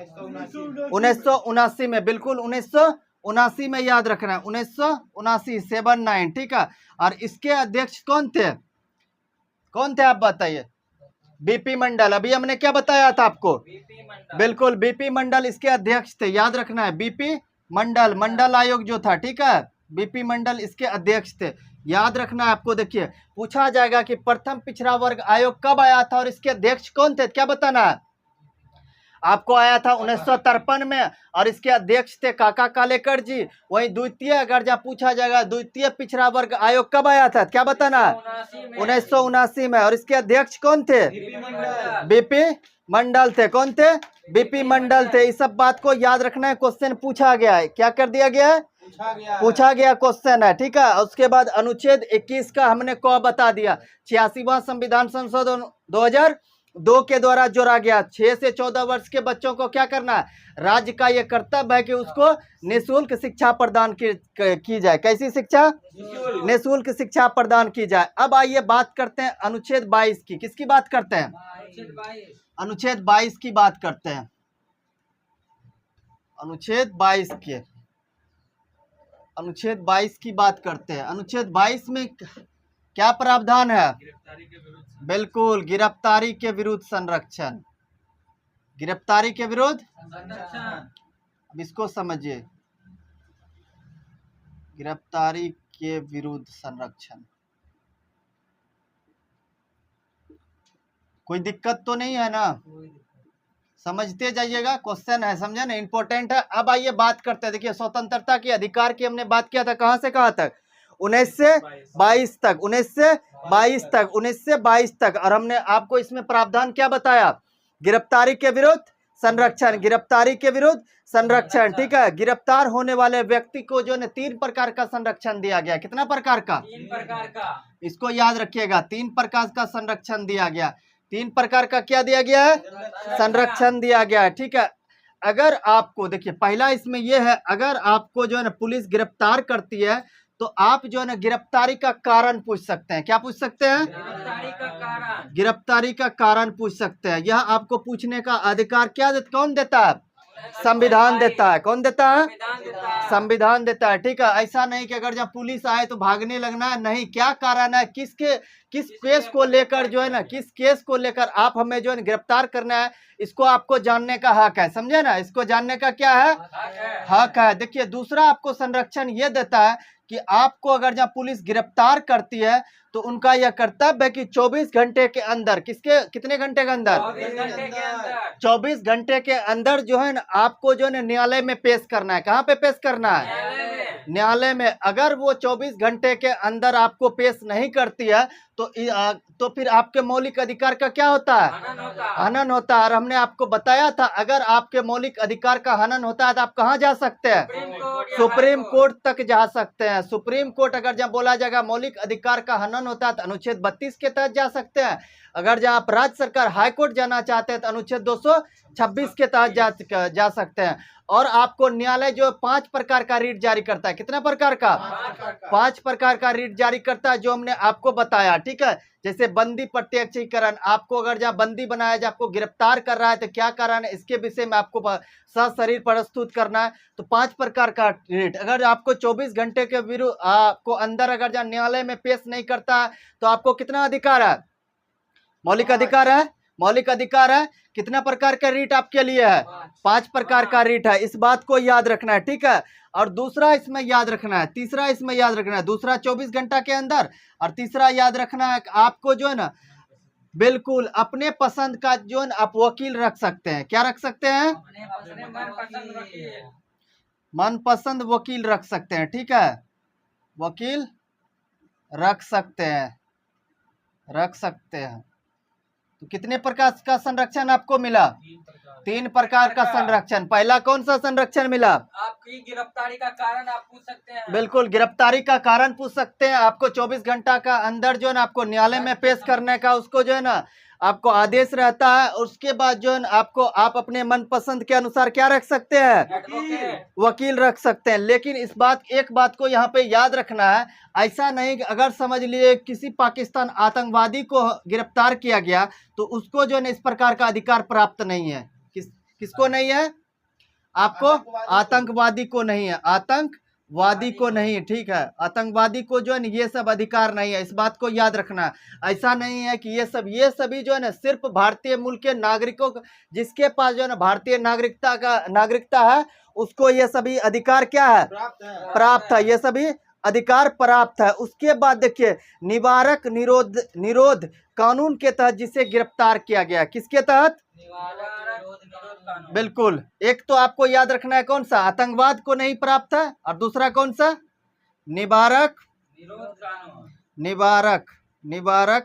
A: 1979 में। बिल्कुल 1979 में याद रखना है, 1979 79। ठीक है, और इसके अध्यक्ष कौन थे? कौन थे आप बताइए? बीपी मंडल। अभी हमने क्या बताया था आपको? बिल्कुल बीपी मंडल इसके अध्यक्ष थे। याद रखना है, बीपी मंडल, मंडल आयोग जो था। ठीक है, बीपी मंडल इसके अध्यक्ष थे। याद रखना है आपको। देखिए पूछा जाएगा कि प्रथम पिछड़ा वर्ग आयोग कब आया था और इसके अध्यक्ष कौन थे, क्या बताना है? आपको आया था 1953 में और इसके अध्यक्ष थे काका कालेकर जी। वही द्वितीय, अगर जहाँ पूछा जाएगा द्वितीय पिछड़ा वर्ग आयोग कब आया था, क्या बताना है? 1979 में। और इसके अध्यक्ष कौन थे? बीपी मंडल थे। कौन थे? बीपी मंडल थे। इस सब बात को याद रखना है, क्वेश्चन पूछा गया है। क्या कर दिया गया है? पूछा गया क्वेश्चन है। ठीक है, उसके बाद अनुच्छेद 21 का हमने को बता दिया। 86वां संविधान संशोधन 2002 के द्वारा जोड़ा गया। 6 से 14 वर्ष के बच्चों को क्या करना है? राज्य का ये कर्तव्य है कि उसको निःशुल्क शिक्षा प्रदान की जाए। कैसी शिक्षा? निःशुल्क शिक्षा प्रदान की जाए। अब आइए बात करते हैं अनुच्छेद 22 की। किसकी बात करते हैं? अनुच्छेद 22 की बात करते हैं। अनुच्छेद 22 के अनुच्छेद 22 की बात करते हैं। अनुच्छेद 22 में क्या प्रावधान है? बिल्कुल गिरफ्तारी के विरुद्ध संरक्षण। गिरफ्तारी के विरुद्ध अब इसको समझिए, गिरफ्तारी के विरुद्ध संरक्षण। कोई दिक्कत तो नहीं है ना? समझते जाइएगा, क्वेश्चन है, समझे ना, इंपॉर्टेंट है। अब आइए बात करते हैं। देखिए स्वतंत्रता के अधिकार की हमने बात किया था, कहां से कहां तक? 19 से 22 तक। 19 से 22 तक। 19 से 22 तक। और हमने आपको इसमें प्रावधान क्या बताया? गिरफ्तारी के विरुद्ध संरक्षण, गिरफ्तारी के विरुद्ध संरक्षण, ठीक है। गिरफ्तार होने वाले व्यक्ति को जो है 3 प्रकार का संरक्षण दिया गया। कितना प्रकार का?
C: 3 प्रकार का।
A: इसको याद रखिएगा, 3 प्रकार का संरक्षण दिया गया। 3 प्रकार का क्या दिया गया है? संरक्षण दिया गया है, ठीक है। अगर आपको देखिए, पहला इसमें यह है, अगर आपको जो है ना पुलिस गिरफ्तार करती है तो आप जो है ना गिरफ्तारी का कारण पूछ सकते हैं। क्या पूछ सकते हैं?
C: गिरफ्तारी का कारण।
A: गिरफ्तारी का कारण पूछ सकते हैं। यह आपको पूछने का अधिकार कौन देता है? संविधान देता है। कौन देता है? संविधान देता है, ठीक है। ऐसा नहीं कि अगर जब पुलिस आए तो भागने लगना है, नहीं। क्या कारण है, किस केस को लेकर जो है ना, किस केस को लेकर आप हमें जो है गिरफ्तार करना है, इसको आपको जानने का हक है। समझे ना? इसको जानने का क्या है? हक है। देखिए, दूसरा आपको संरक्षण ये देता है कि आपको अगर जब पुलिस गिरफ्तार करती है तो उनका यह कर्तव्य है कि 24 घंटे के अंदर, कितने घंटे के अंदर? 24 घंटे के अंदर जो है ना आपको जो है न्यायालय में पेश करना है। कहाँ पे पेश करना है? न्यायालय में। अगर वो 24 घंटे के अंदर आपको पेश नहीं करती है तो फिर आपके मौलिक अधिकार का क्या होता है? हनन होता है। और हमने आपको बताया था, अगर आपके मौलिक अधिकार का हनन होता है तो आप कहाँ जा सकते हैं? सुप्रीम कोर्ट तक जा सकते हैं। सुप्रीम कोर्ट अगर जब बोला जाएगा मौलिक अधिकार का हनन होता है तो अनुच्छेद 32 के तहत जा सकते हैं। अगर जब आप राज्य सरकार हाई कोर्ट जाना चाहते हैं तो अनुच्छेद 226 के तहत जा सकते हैं। और आपको न्यायालय जो 5 प्रकार का रीट जारी करता है। कितना प्रकार का? 5 प्रकार का रीट जारी करता है, जो हमने आपको बताया, ठीक है। जैसे बंदी प्रत्यक्षीकरण, आपको अगर जहाँ बंदी बनाया जाए, आपको गिरफ्तार कर रहा है तो क्या कारण है, इसके विषय में आपको सशरीर प्रस्तुत करना है। तो 5 प्रकार का रीट, अगर आपको 24 घंटे के विरुद्ध आपको अंदर अगर जहाँ न्यायालय में पेश नहीं करता है तो आपको कितना अधिकार है? मौलिक अधिकार है। मौलिक अधिकार है। कितना प्रकार का रीट आपके लिए है? 5 प्रकार का रीट है। इस बात को याद रखना है, ठीक है। और दूसरा इसमें याद रखना है, तीसरा इसमें याद रखना है, दूसरा 24 घंटा के अंदर, और तीसरा याद रखना है आपको जो है ना बिल्कुल अपने पसंद का जो है ना आप वकील रख सकते हैं। क्या रख सकते हैं? मनपसंद वकील रख सकते हैं, ठीक है। वकील रख सकते हैं। तो कितने प्रकार का संरक्षण आपको मिला? 3 प्रकार का संरक्षण। पहला कौन सा संरक्षण मिला?
C: आपकी गिरफ्तारी का कारण आप पूछ सकते हैं।
A: बिल्कुल, गिरफ्तारी का कारण पूछ सकते हैं। आपको 24 घंटा का अंदर जो है ना आपको न्यायालय में पेश करने का उसको जो है ना आपको आदेश रहता है। उसके बाद जो है आप अपने मनपसंद के अनुसार क्या रख सकते हैं? वकील रख सकते हैं। लेकिन एक बात को यहाँ पे याद रखना है, ऐसा नहीं कि अगर समझ लिए किसी पाकिस्तान आतंकवादी को गिरफ्तार किया गया तो उसको जो है ना इस प्रकार का अधिकार प्राप्त नहीं है। किसको नहीं है? आपको आतंकवादी को नहीं है, आतंकवादी को नहीं, ठीक है। आतंकवादी को जो है ना ये सब अधिकार नहीं है। इस बात को याद रखना है। ऐसा नहीं है कि ये सभी जो है ना सिर्फ भारतीय मूल के नागरिकों, जिसके पास जो है ना भारतीय नागरिकता है उसको ये सभी अधिकार क्या है? प्राप्त है। ये सभी अधिकार प्राप्त है। उसके बाद देखिए, निवारक निरोध कानून के तहत जिसे गिरफ्तार किया गया। किसके तहत? बिल्कुल। एक तो आपको याद रखना है कौन सा? आतंकवाद को नहीं प्राप्त है। और दूसरा कौन सा? निवारक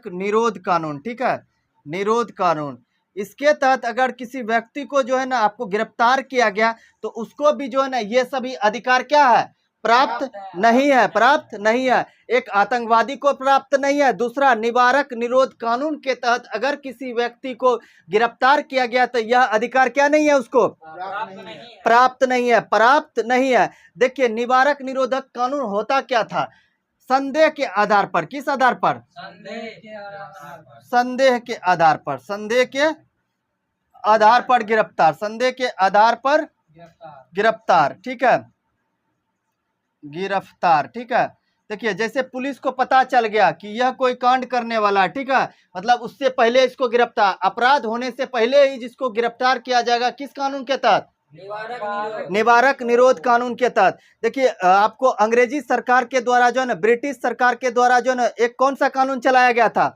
A: निरोध कानून, ठीक है। निरोध कानून, इसके तहत अगर किसी व्यक्ति को जो है ना आपको गिरफ्तार किया गया तो उसको भी जो है ना ये सभी अधिकार क्या है? प्राप्त नहीं है। एक आतंकवादी को प्राप्त नहीं है। दूसरा, निवारक निरोध कानून के तहत अगर किसी व्यक्ति को गिरफ्तार किया गया तो यह अधिकार क्या नहीं है? उसको प्राप्त नहीं है। देखिए, निवारक निरोधक कानून होता क्या था? संदेह के आधार पर। किस आधार पर? संदेह के आधार पर गिरफ्तार, ठीक है। गिरफ्तार, ठीक है। देखिए, जैसे पुलिस को पता चल गया कि यह कोई कांड करने वाला है, ठीक है, मतलब उससे पहले इसको गिरफ्तार, अपराध होने से पहले ही जिसको गिरफ्तार किया जाएगा, किस कानून के तहत? निवारक निरोध कानून के तहत। देखिए, आपको अंग्रेजी सरकार के द्वारा जो है ना, ब्रिटिश सरकार के द्वारा जो है ना एक कौन सा कानून चलाया गया था?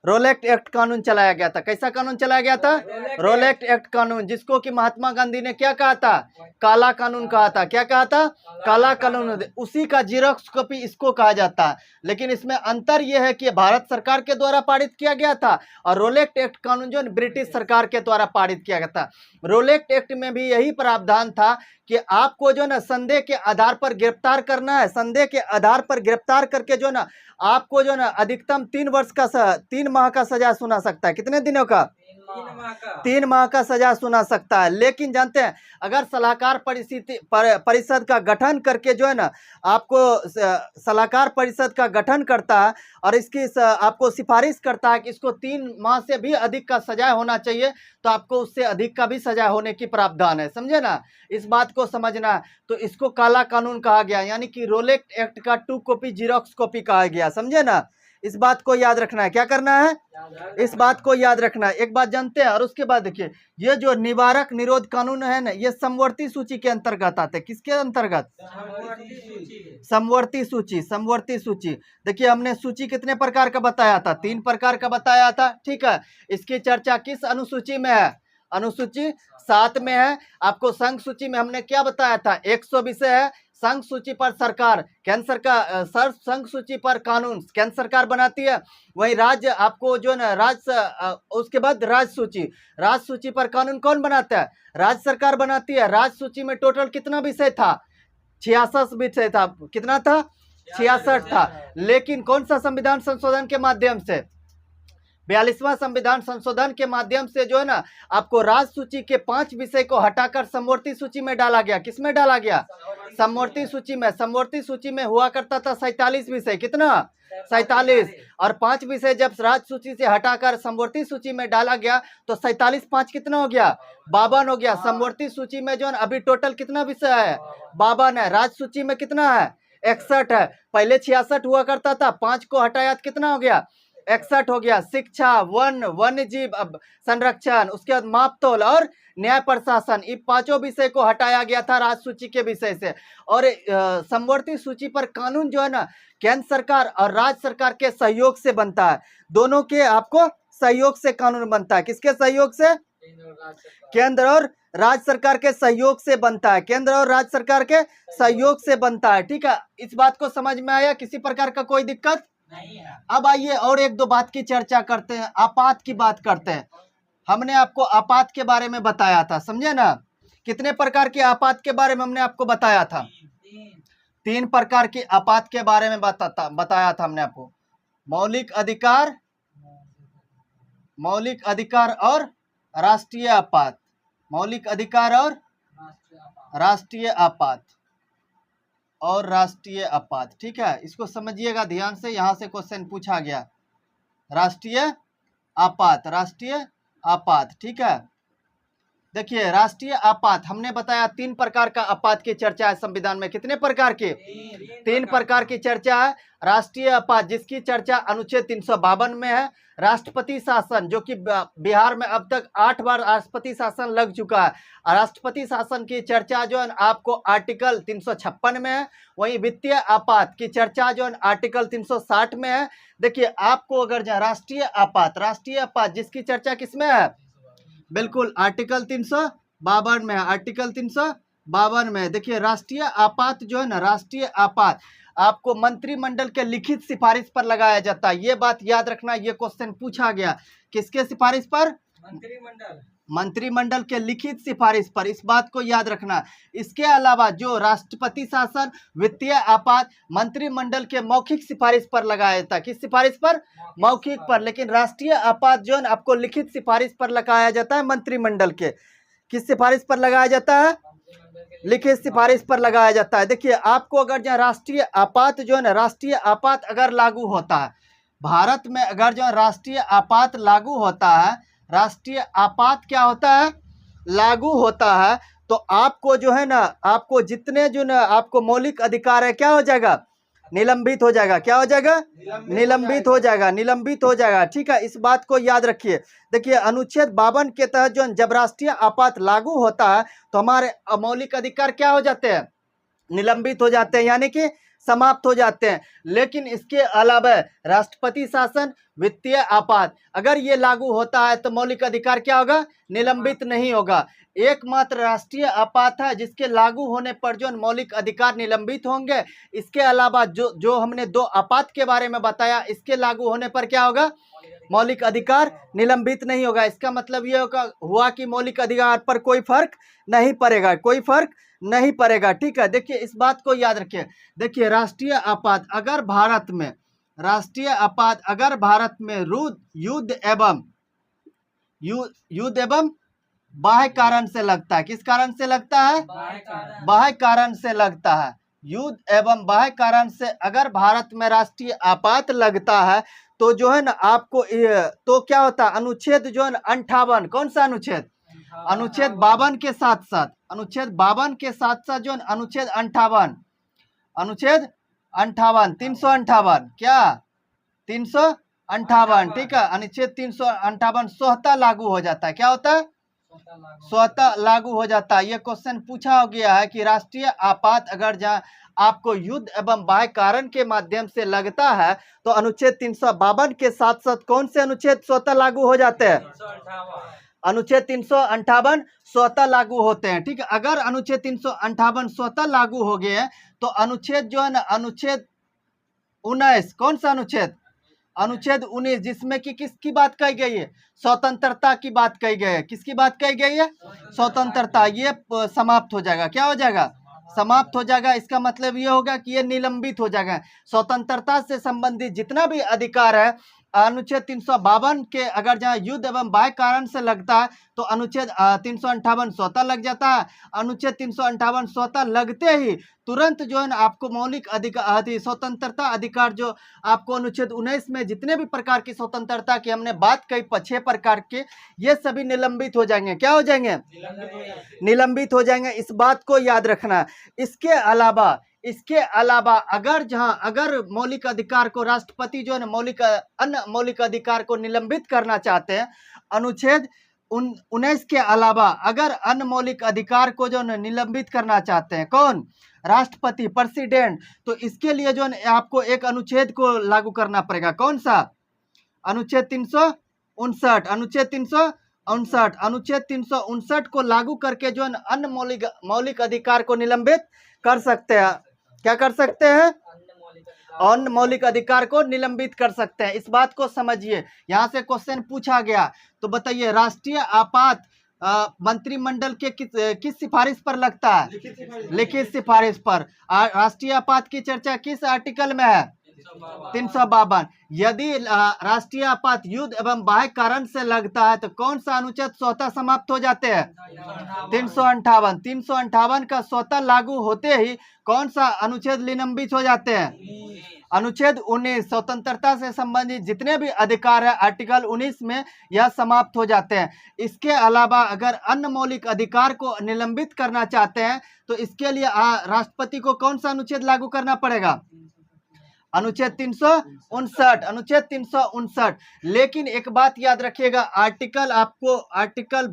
A: रोलेक्ट एक्ट कानून चलाया गया था। कैसा कानून चलाया गया था? रोलेक्ट एक्ट कानून, जिसको कि महात्मा गांधी ने क्या कहा था? काला कानून कहा था। क्या कहा था? काला कानून। उसी का जीरोक्स कॉपी इसको कहा जाता है। लेकिन इसमें अंतर यह है कि भारत सरकार के द्वारा पारित किया गया था और रोलेक्ट एक्ट कानून जो ब्रिटिश सरकार के द्वारा पारित किया गया था। रोलेक्ट एक्ट में भी यही प्रावधान था कि आपको जो ना संदेह के आधार पर गिरफ्तार करना है। संदेह के आधार पर गिरफ्तार करके जो ना आपको जो ना अधिकतम 3 माह का सजा सुना सकता है। कितने दिनों का? 3 माह का सजा सुना सकता है। लेकिन जानते हैं, अगर सलाहकार परिषद का गठन करके जो है ना आपको सलाहकार परिषद का गठन करता है और इसकी आपको सिफारिश करता है कि इसको 3 माह से भी अधिक का सजा होना चाहिए, तो आपको उससे अधिक का भी सजा होने की प्रावधान है। समझे ना, इस बात को समझना है। तो इसको काला कानून कहा गया, यानी कि रोलेक्ट एक्ट का 2 कॉपी जीरोक्स कॉपी कहा गया। समझे ना, इस बात को याद रखना है। क्या करना है? इस बात को याद रखना है। एक बात जानते हैं, और उसके बाद देखिए, ये जो निवारक निरोध कानून है ना, ये समवर्ती सूची के अंतर्गत आते हैं। किसके अंतर्गत? समवर्ती सूची। समवर्ती सूची, देखिए हमने सूची कितने प्रकार का बताया था? 3 प्रकार का बताया था। ठीक है, इसकी चर्चा किस अनुसूची में है? अनुसूची 7 में है। आपको संघ सूची में हमने क्या बताया था? 100 विषय है। संघ सूची पर सरकार, केंद्र सरकार, संघ सूची पर कानून केंद्र सरकार बनाती है। वही राज्य आपको जो ना उसके बाद राज्य सूची, राज्य सूची पर कानून कौन बनाता है? राज्य सरकार बनाती है। राज्य सूची में टोटल कितना विषय था? 66 विषय था। कितना था? 66 था। लेकिन कौन सा संविधान संशोधन के माध्यम से? 42वां संविधान संशोधन के माध्यम से जो है ना आपको राज्य सूची के 5 विषय को हटाकर समवर्ती सूची में डाला गया। किस में डाला गया? समवर्ती सूची में। समवर्ती सूची में हुआ करता था 47 विषय। कितना? 47। और 5 विषय जब राज्य सूची से हटाकर समवर्ती सूची में डाला गया तो 47 5 कितना हो गया? 52 हो गया। समवर्ती सूची में जो है अभी टोटल कितना विषय है? 52 है। राज्य सूची में कितना है? 61 है। पहले 66 हुआ करता था, 5 को हटाया तो कितना हो गया? 61 हो गया। शिक्षा, वन, वन्य जीव संरक्षण, उसके बाद मापतोल और न्याय प्रशासन, ये 5 विषय को हटाया गया था राज्य सूची के विषय से। और समवर्ती सूची पर कानून जो है ना केंद्र सरकार और राज्य सरकार के सहयोग से बनता है। दोनों के आपको सहयोग से कानून बनता है। किसके सहयोग से? केंद्र और राज्य सरकार के सहयोग से बनता है। केंद्र और राज्य सरकार के सहयोग से बनता है। ठीक है, इस बात को समझ में आया? किसी प्रकार का कोई दिक्कत
C: नहीं है।
A: अब आइए और 1-2 बात की चर्चा करते हैं। आपात की बात करते हैं। हमने आपको आपात के बारे में बताया था। समझे ना, कितने प्रकार के आपात के बारे में हमने आपको बताया था? 3 प्रकार के आपात के बारे में बताया था हमने आपको। मौलिक अधिकार, मौलिक अधिकार और राष्ट्रीय आपात। मौलिक अधिकार और राष्ट्रीय आपात और राष्ट्रीय आपात। ठीक है, इसको समझिएगा ध्यान से, यहां से क्वेश्चन पूछा गया। राष्ट्रीय आपात, राष्ट्रीय आपात। ठीक है, देखिए राष्ट्रीय आपात हमने बताया 3 प्रकार का आपात की चर्चा है संविधान में। कितने प्रकार की? 3 प्रकार की चर्चा है। राष्ट्रीय आपात जिसकी चर्चा अनुच्छेद 352 में है। राष्ट्रपति शासन, जो कि बिहार में अब तक 8 बार राष्ट्रपति शासन लग चुका है। राष्ट्रपति शासन की चर्चा जो है आपको आर्टिकल 356 में है। वहीं वित्तीय आपात की चर्चा जो है आर्टिकल 360 में है। देखिए आपको अगर राष्ट्रीय आपात जिसकी चर्चा किसमें है? बिल्कुल आर्टिकल 352 में है। आर्टिकल 352 में देखिए राष्ट्रीय आपात जो है ना, राष्ट्रीय आपात आपको मंत्रिमंडल के लिखित सिफारिश पर लगाया जाता है। ये बात याद रखना, ये क्वेश्चन पूछा गया। किसके सिफारिश पर? मंत्रिमंडल के लिखित सिफारिश पर। इस बात को याद रखना। इसके अलावा जो राष्ट्रपति शासन, वित्तीय आपात मंत्रिमंडल के मौखिक सिफारिश पर लगाया जाता है। किस सिफारिश पर? मौखिक पर। लेकिन राष्ट्रीय आपात जो है आपको लिखित सिफारिश पर लगाया जाता है मंत्रिमंडल के। किस सिफारिश पर लगाया जाता है? लिखित सिफारिश पर लगाया जाता है। देखिए आपको अगर जो राष्ट्रीय आपात जो है ना, राष्ट्रीय आपात अगर लागू होता है भारत में, अगर जो राष्ट्रीय आपात लागू होता है, राष्ट्रीय आपात क्या होता है? लागू होता है, तो आपको जो है ना, आपको जितने जो ना आपको मौलिक अधिकार है क्या हो जाएगा? निलंबित हो जाएगा। क्या हो जाएगा? निलंबित हो जाएगा। निलंबित हो जाएगा। ठीक है, इस बात को याद रखिए। देखिए अनुच्छेद 52 के तहत जो जब राष्ट्रीय आपात लागू होता है तो हमारे मौलिक अधिकार क्या हो जाते हैं? निलंबित हो जाते हैं, यानी कि समाप्त हो जाते हैं। लेकिन इसके अलावा राष्ट्रपति शासन, वित्तीय आपात, अगर ये लागू होता है तो मौलिक अधिकार क्या होगा? निलंबित नहीं होगा। एकमात्र राष्ट्रीय आपात है जिसके लागू होने पर जो मौलिक अधिकार निलंबित होंगे। इसके अलावा जो हमने 2 आपात के बारे में बताया, इसके लागू होने पर क्या होगा? मौलिक अधिकार निलंबित नहीं होगा। इसका मतलब ये हुआ कि मौलिक अधिकार पर कोई फर्क नहीं पड़ेगा, कोई फर्क नहीं पड़ेगा। ठीक है, देखिए इस बात को याद रखिए। देखिए राष्ट्रीय आपात अगर भारत में, राष्ट्रीय आपात अगर भारत में युद्ध एवं बाह्य कारण से लगता है। किस कारण से लगता है? बाह्य कारण से लगता है। युद्ध एवं बाह्य कारण से अगर भारत में राष्ट्रीय आपात लगता है तो जो है ना आपको तो क्या होता है? अनुच्छेद जो है 58, कौन सा अनुच्छेद? अनुच्छेद 52 के साथ साथ, अनुच्छेद 52 के साथ साथ जो अनुच्छेद 58, अनुच्छेद 58, 358, क्या 358, ठीक है, अनुच्छेद 358 स्वतः लागू हो जाता है। क्या होता है? स्वतः लागू हो जाता है। यह क्वेश्चन पूछा गया है कि राष्ट्रीय आपात अगर जहाँ आपको युद्ध एवं बाह्य कारण के माध्यम से लगता है तो अनुच्छेद 352 के साथ साथ कौन से अनुच्छेद स्वतः लागू हो जाते हैं? अनुच्छेद 358 स्वतः लागू होते हैं। ठीक है, अगर अनुच्छेद 358 स्वतः लागू हो गए तो अनुच्छेद जो है ना, अनुच्छेद 19, कौन सा अनुच्छेद? अनुच्छेद 19, जिसमें कि किसकी बात कही गई है? स्वतंत्रता की बात कही गई है। किसकी बात कही गई है? स्वतंत्रता। ये समाप्त हो जाएगा। क्या हो जाएगा? समाप्त हो जाएगा। इसका मतलब ये होगा कि ये निलंबित हो जाएगा। स्वतंत्रता से संबंधित जितना भी अधिकार है अनुच्छेद 352 के अगर जहाँ युद्ध एवं बाह्य कारण से लगता है तो अनुच्छेद 358 स्वतः लग जाता है। अनुच्छेद 358 स्वतः लगते ही तुरंत जो है ना आपको मौलिक अधिकार, स्वतंत्रता अधिकार जो आपको अनुच्छेद 19 में जितने भी प्रकार की स्वतंत्रता की हमने बात कही 6 प्रकार के, ये सभी निलंबित हो जाएंगे। क्या हो जाएंगे? निलंबित हो जाएंगे। इस बात को याद रखना। इसके अलावा अगर मौलिक अधिकार को राष्ट्रपति जो है ना अन्य मौलिक अधिकार को निलंबित करना चाहते हैं, अनुच्छेद 19 के अलावा अगर अन्य मौलिक अधिकार को जो निलंबित करना चाहते हैं, कौन? राष्ट्रपति, प्रेसिडेंट, तो इसके लिए जो है आपको एक अनुच्छेद को लागू करना पड़ेगा। कौन सा? अनुच्छेद 359। अनुच्छेद 359, अनुच्छेद 359 को लागू करके जो है अन्य मौलिक अधिकार को निलंबित कर सकते हैं। क्या कर सकते हैं? अन्य मौलिक अधिकार को निलंबित कर सकते हैं। इस बात को समझिए। यहाँ से क्वेश्चन पूछा गया तो बताइए राष्ट्रीय आपात मंत्रिमंडल के किस सिफारिश पर लगता है? लिखित सिफारिश पर। राष्ट्रीय आपात की चर्चा किस आर्टिकल में है? 352। यदि राष्ट्रीय आपात युद्ध एवं बाह्य कारण से लगता है तो कौन सा अनुच्छेद स्वतः समाप्त हो जाते हैं? 358। 358 का स्वतः लागू होते ही कौन सा अनुच्छेद निलंबित हो जाते हैं? अनुच्छेद 19, स्वतंत्रता से संबंधित जितने भी अधिकार है आर्टिकल 19 में यह समाप्त हो जाते हैं। इसके अलावा अगर अन्य मौलिक अधिकार को निलंबित करना चाहते हैं तो इसके लिए राष्ट्रपति को कौन सा अनुच्छेद लागू करना पड़ेगा? अनुच्छेद 359। अनुच्छेद 359। लेकिन एक बात याद रखिएगा, आर्टिकल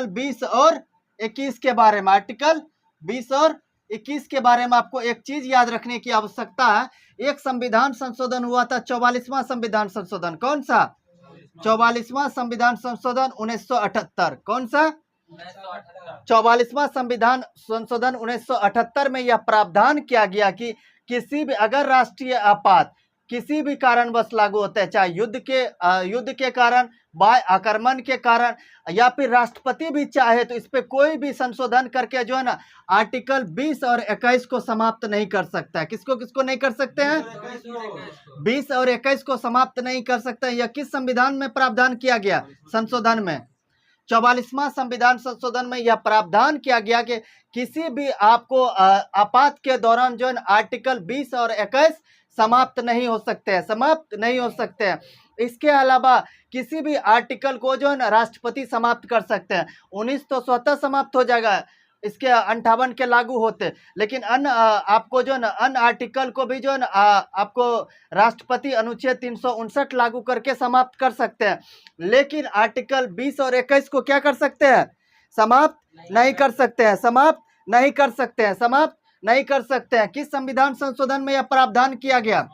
A: 20 और 21 के बारे में, आर्टिकल 20 और 21 के बारे में आपको एक चीज याद रखने की आवश्यकता है। एक संविधान संशोधन हुआ था, 44वां संविधान संशोधन। कौन सा? 44वां संविधान संशोधन 1978। कौन सा? 44वां संविधान संशोधन 1978 में यह प्रावधान किया गया कि किसी भी अगर राष्ट्रीय आपात किसी भी कारणवश लागू होता है, चाहे युद्ध के कारण, बाह्य आक्रमण के कारण, या फिर राष्ट्रपति भी चाहे तो इस पे कोई भी संशोधन करके जो है ना आर्टिकल 20 और 21 को समाप्त नहीं कर सकता है। किसको नहीं कर सकते हैं? 20 और 21 को समाप्त नहीं कर सकते हैं। यह किस संविधान में प्रावधान किया गया? संशोधन में 44वां संविधान संशोधन में यह प्रावधान किया गया कि किसी भी आपको आपात के दौरान जो है आर्टिकल 20 और 21 समाप्त नहीं हो सकते हैं, समाप्त नहीं हो सकते हैं। इसके अलावा किसी भी आर्टिकल को जो है ना राष्ट्रपति समाप्त कर सकते हैं। 19 तो स्वतः समाप्त हो जाएगा, इसके 58 के लागू होते, लेकिन अन्य आपको जो है ना अन्य आर्टिकल को भी जो है ना आपको राष्ट्रपति अनुच्छेद 359 लागू करके समाप्त कर सकते हैं। लेकिन आर्टिकल 20 और 21 को क्या कर सकते हैं? समाप्त नहीं कर सकते हैं, समाप्त नहीं कर सकते हैं, समाप्त नहीं कर सकते हैं। किस संविधान संशोधन में यह प्रावधान किया गया?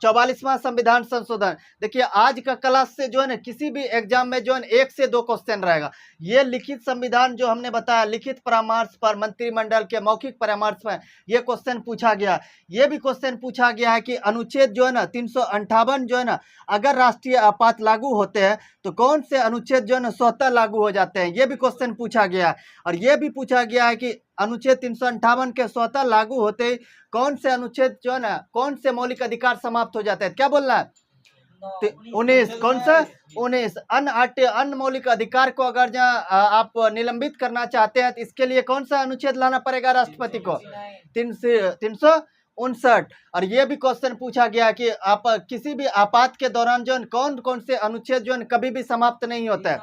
A: 44वां संविधान संशोधन। देखिए आज का क्लास से जो है ना किसी भी एग्जाम में जो है 1 से 2 क्वेश्चन रहेगा। ये लिखित संविधान जो हमने बताया, लिखित परामर्श पर, मंत्रिमंडल के मौखिक परामर्श पर ये क्वेश्चन पूछा गया। ये भी क्वेश्चन पूछा गया है कि अनुच्छेद जो है ना 358 जो है ना, अगर राष्ट्रीय आपात लागू होते हैं तो कौन से अनुच्छेद जो है ना स्वतः लागू हो जाते हैं, ये भी क्वेश्चन पूछा गया है। और ये भी पूछा गया है कि अनुच्छेद 358 के स्वतः लागू होते ही कौन से अनुच्छेद जो है ना, कौन से मौलिक अधिकार समाप्त हो जाते हैं? क्या बोलना है? 19। कौन सा? 19। अन्य मौलिक अधिकार को अगर आप निलंबित करना चाहते हैं तो इसके लिए कौन सा अनुच्छेद लाना पड़ेगा राष्ट्रपति को? 359। और ये भी क्वेश्चन पूछा गया कि आप किसी भी आपात के दौरान जो कौन कौन से अनुच्छेद जो कभी भी समाप्त नहीं होता है?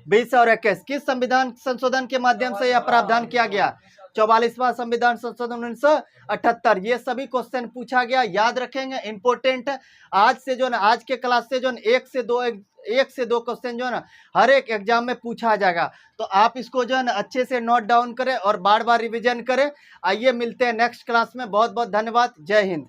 A: 20 और 21। किस संविधान संशोधन के माध्यम से यह प्रावधान किया गया? 44वां संविधान संशोधन 1978। ये सभी क्वेश्चन पूछा गया, याद रखेंगे, इंपॉर्टेंट है। आज से जो ना, आज के क्लास से जो 1 से 2 क्वेश्चन जो है ना हर एक एग्जाम में पूछा जाएगा। तो आप इसको जो है ना अच्छे से नोट डाउन करें और बार बार रिवीजन करें। आइए मिलते हैं नेक्स्ट क्लास में। बहुत बहुत धन्यवाद। जय हिंद।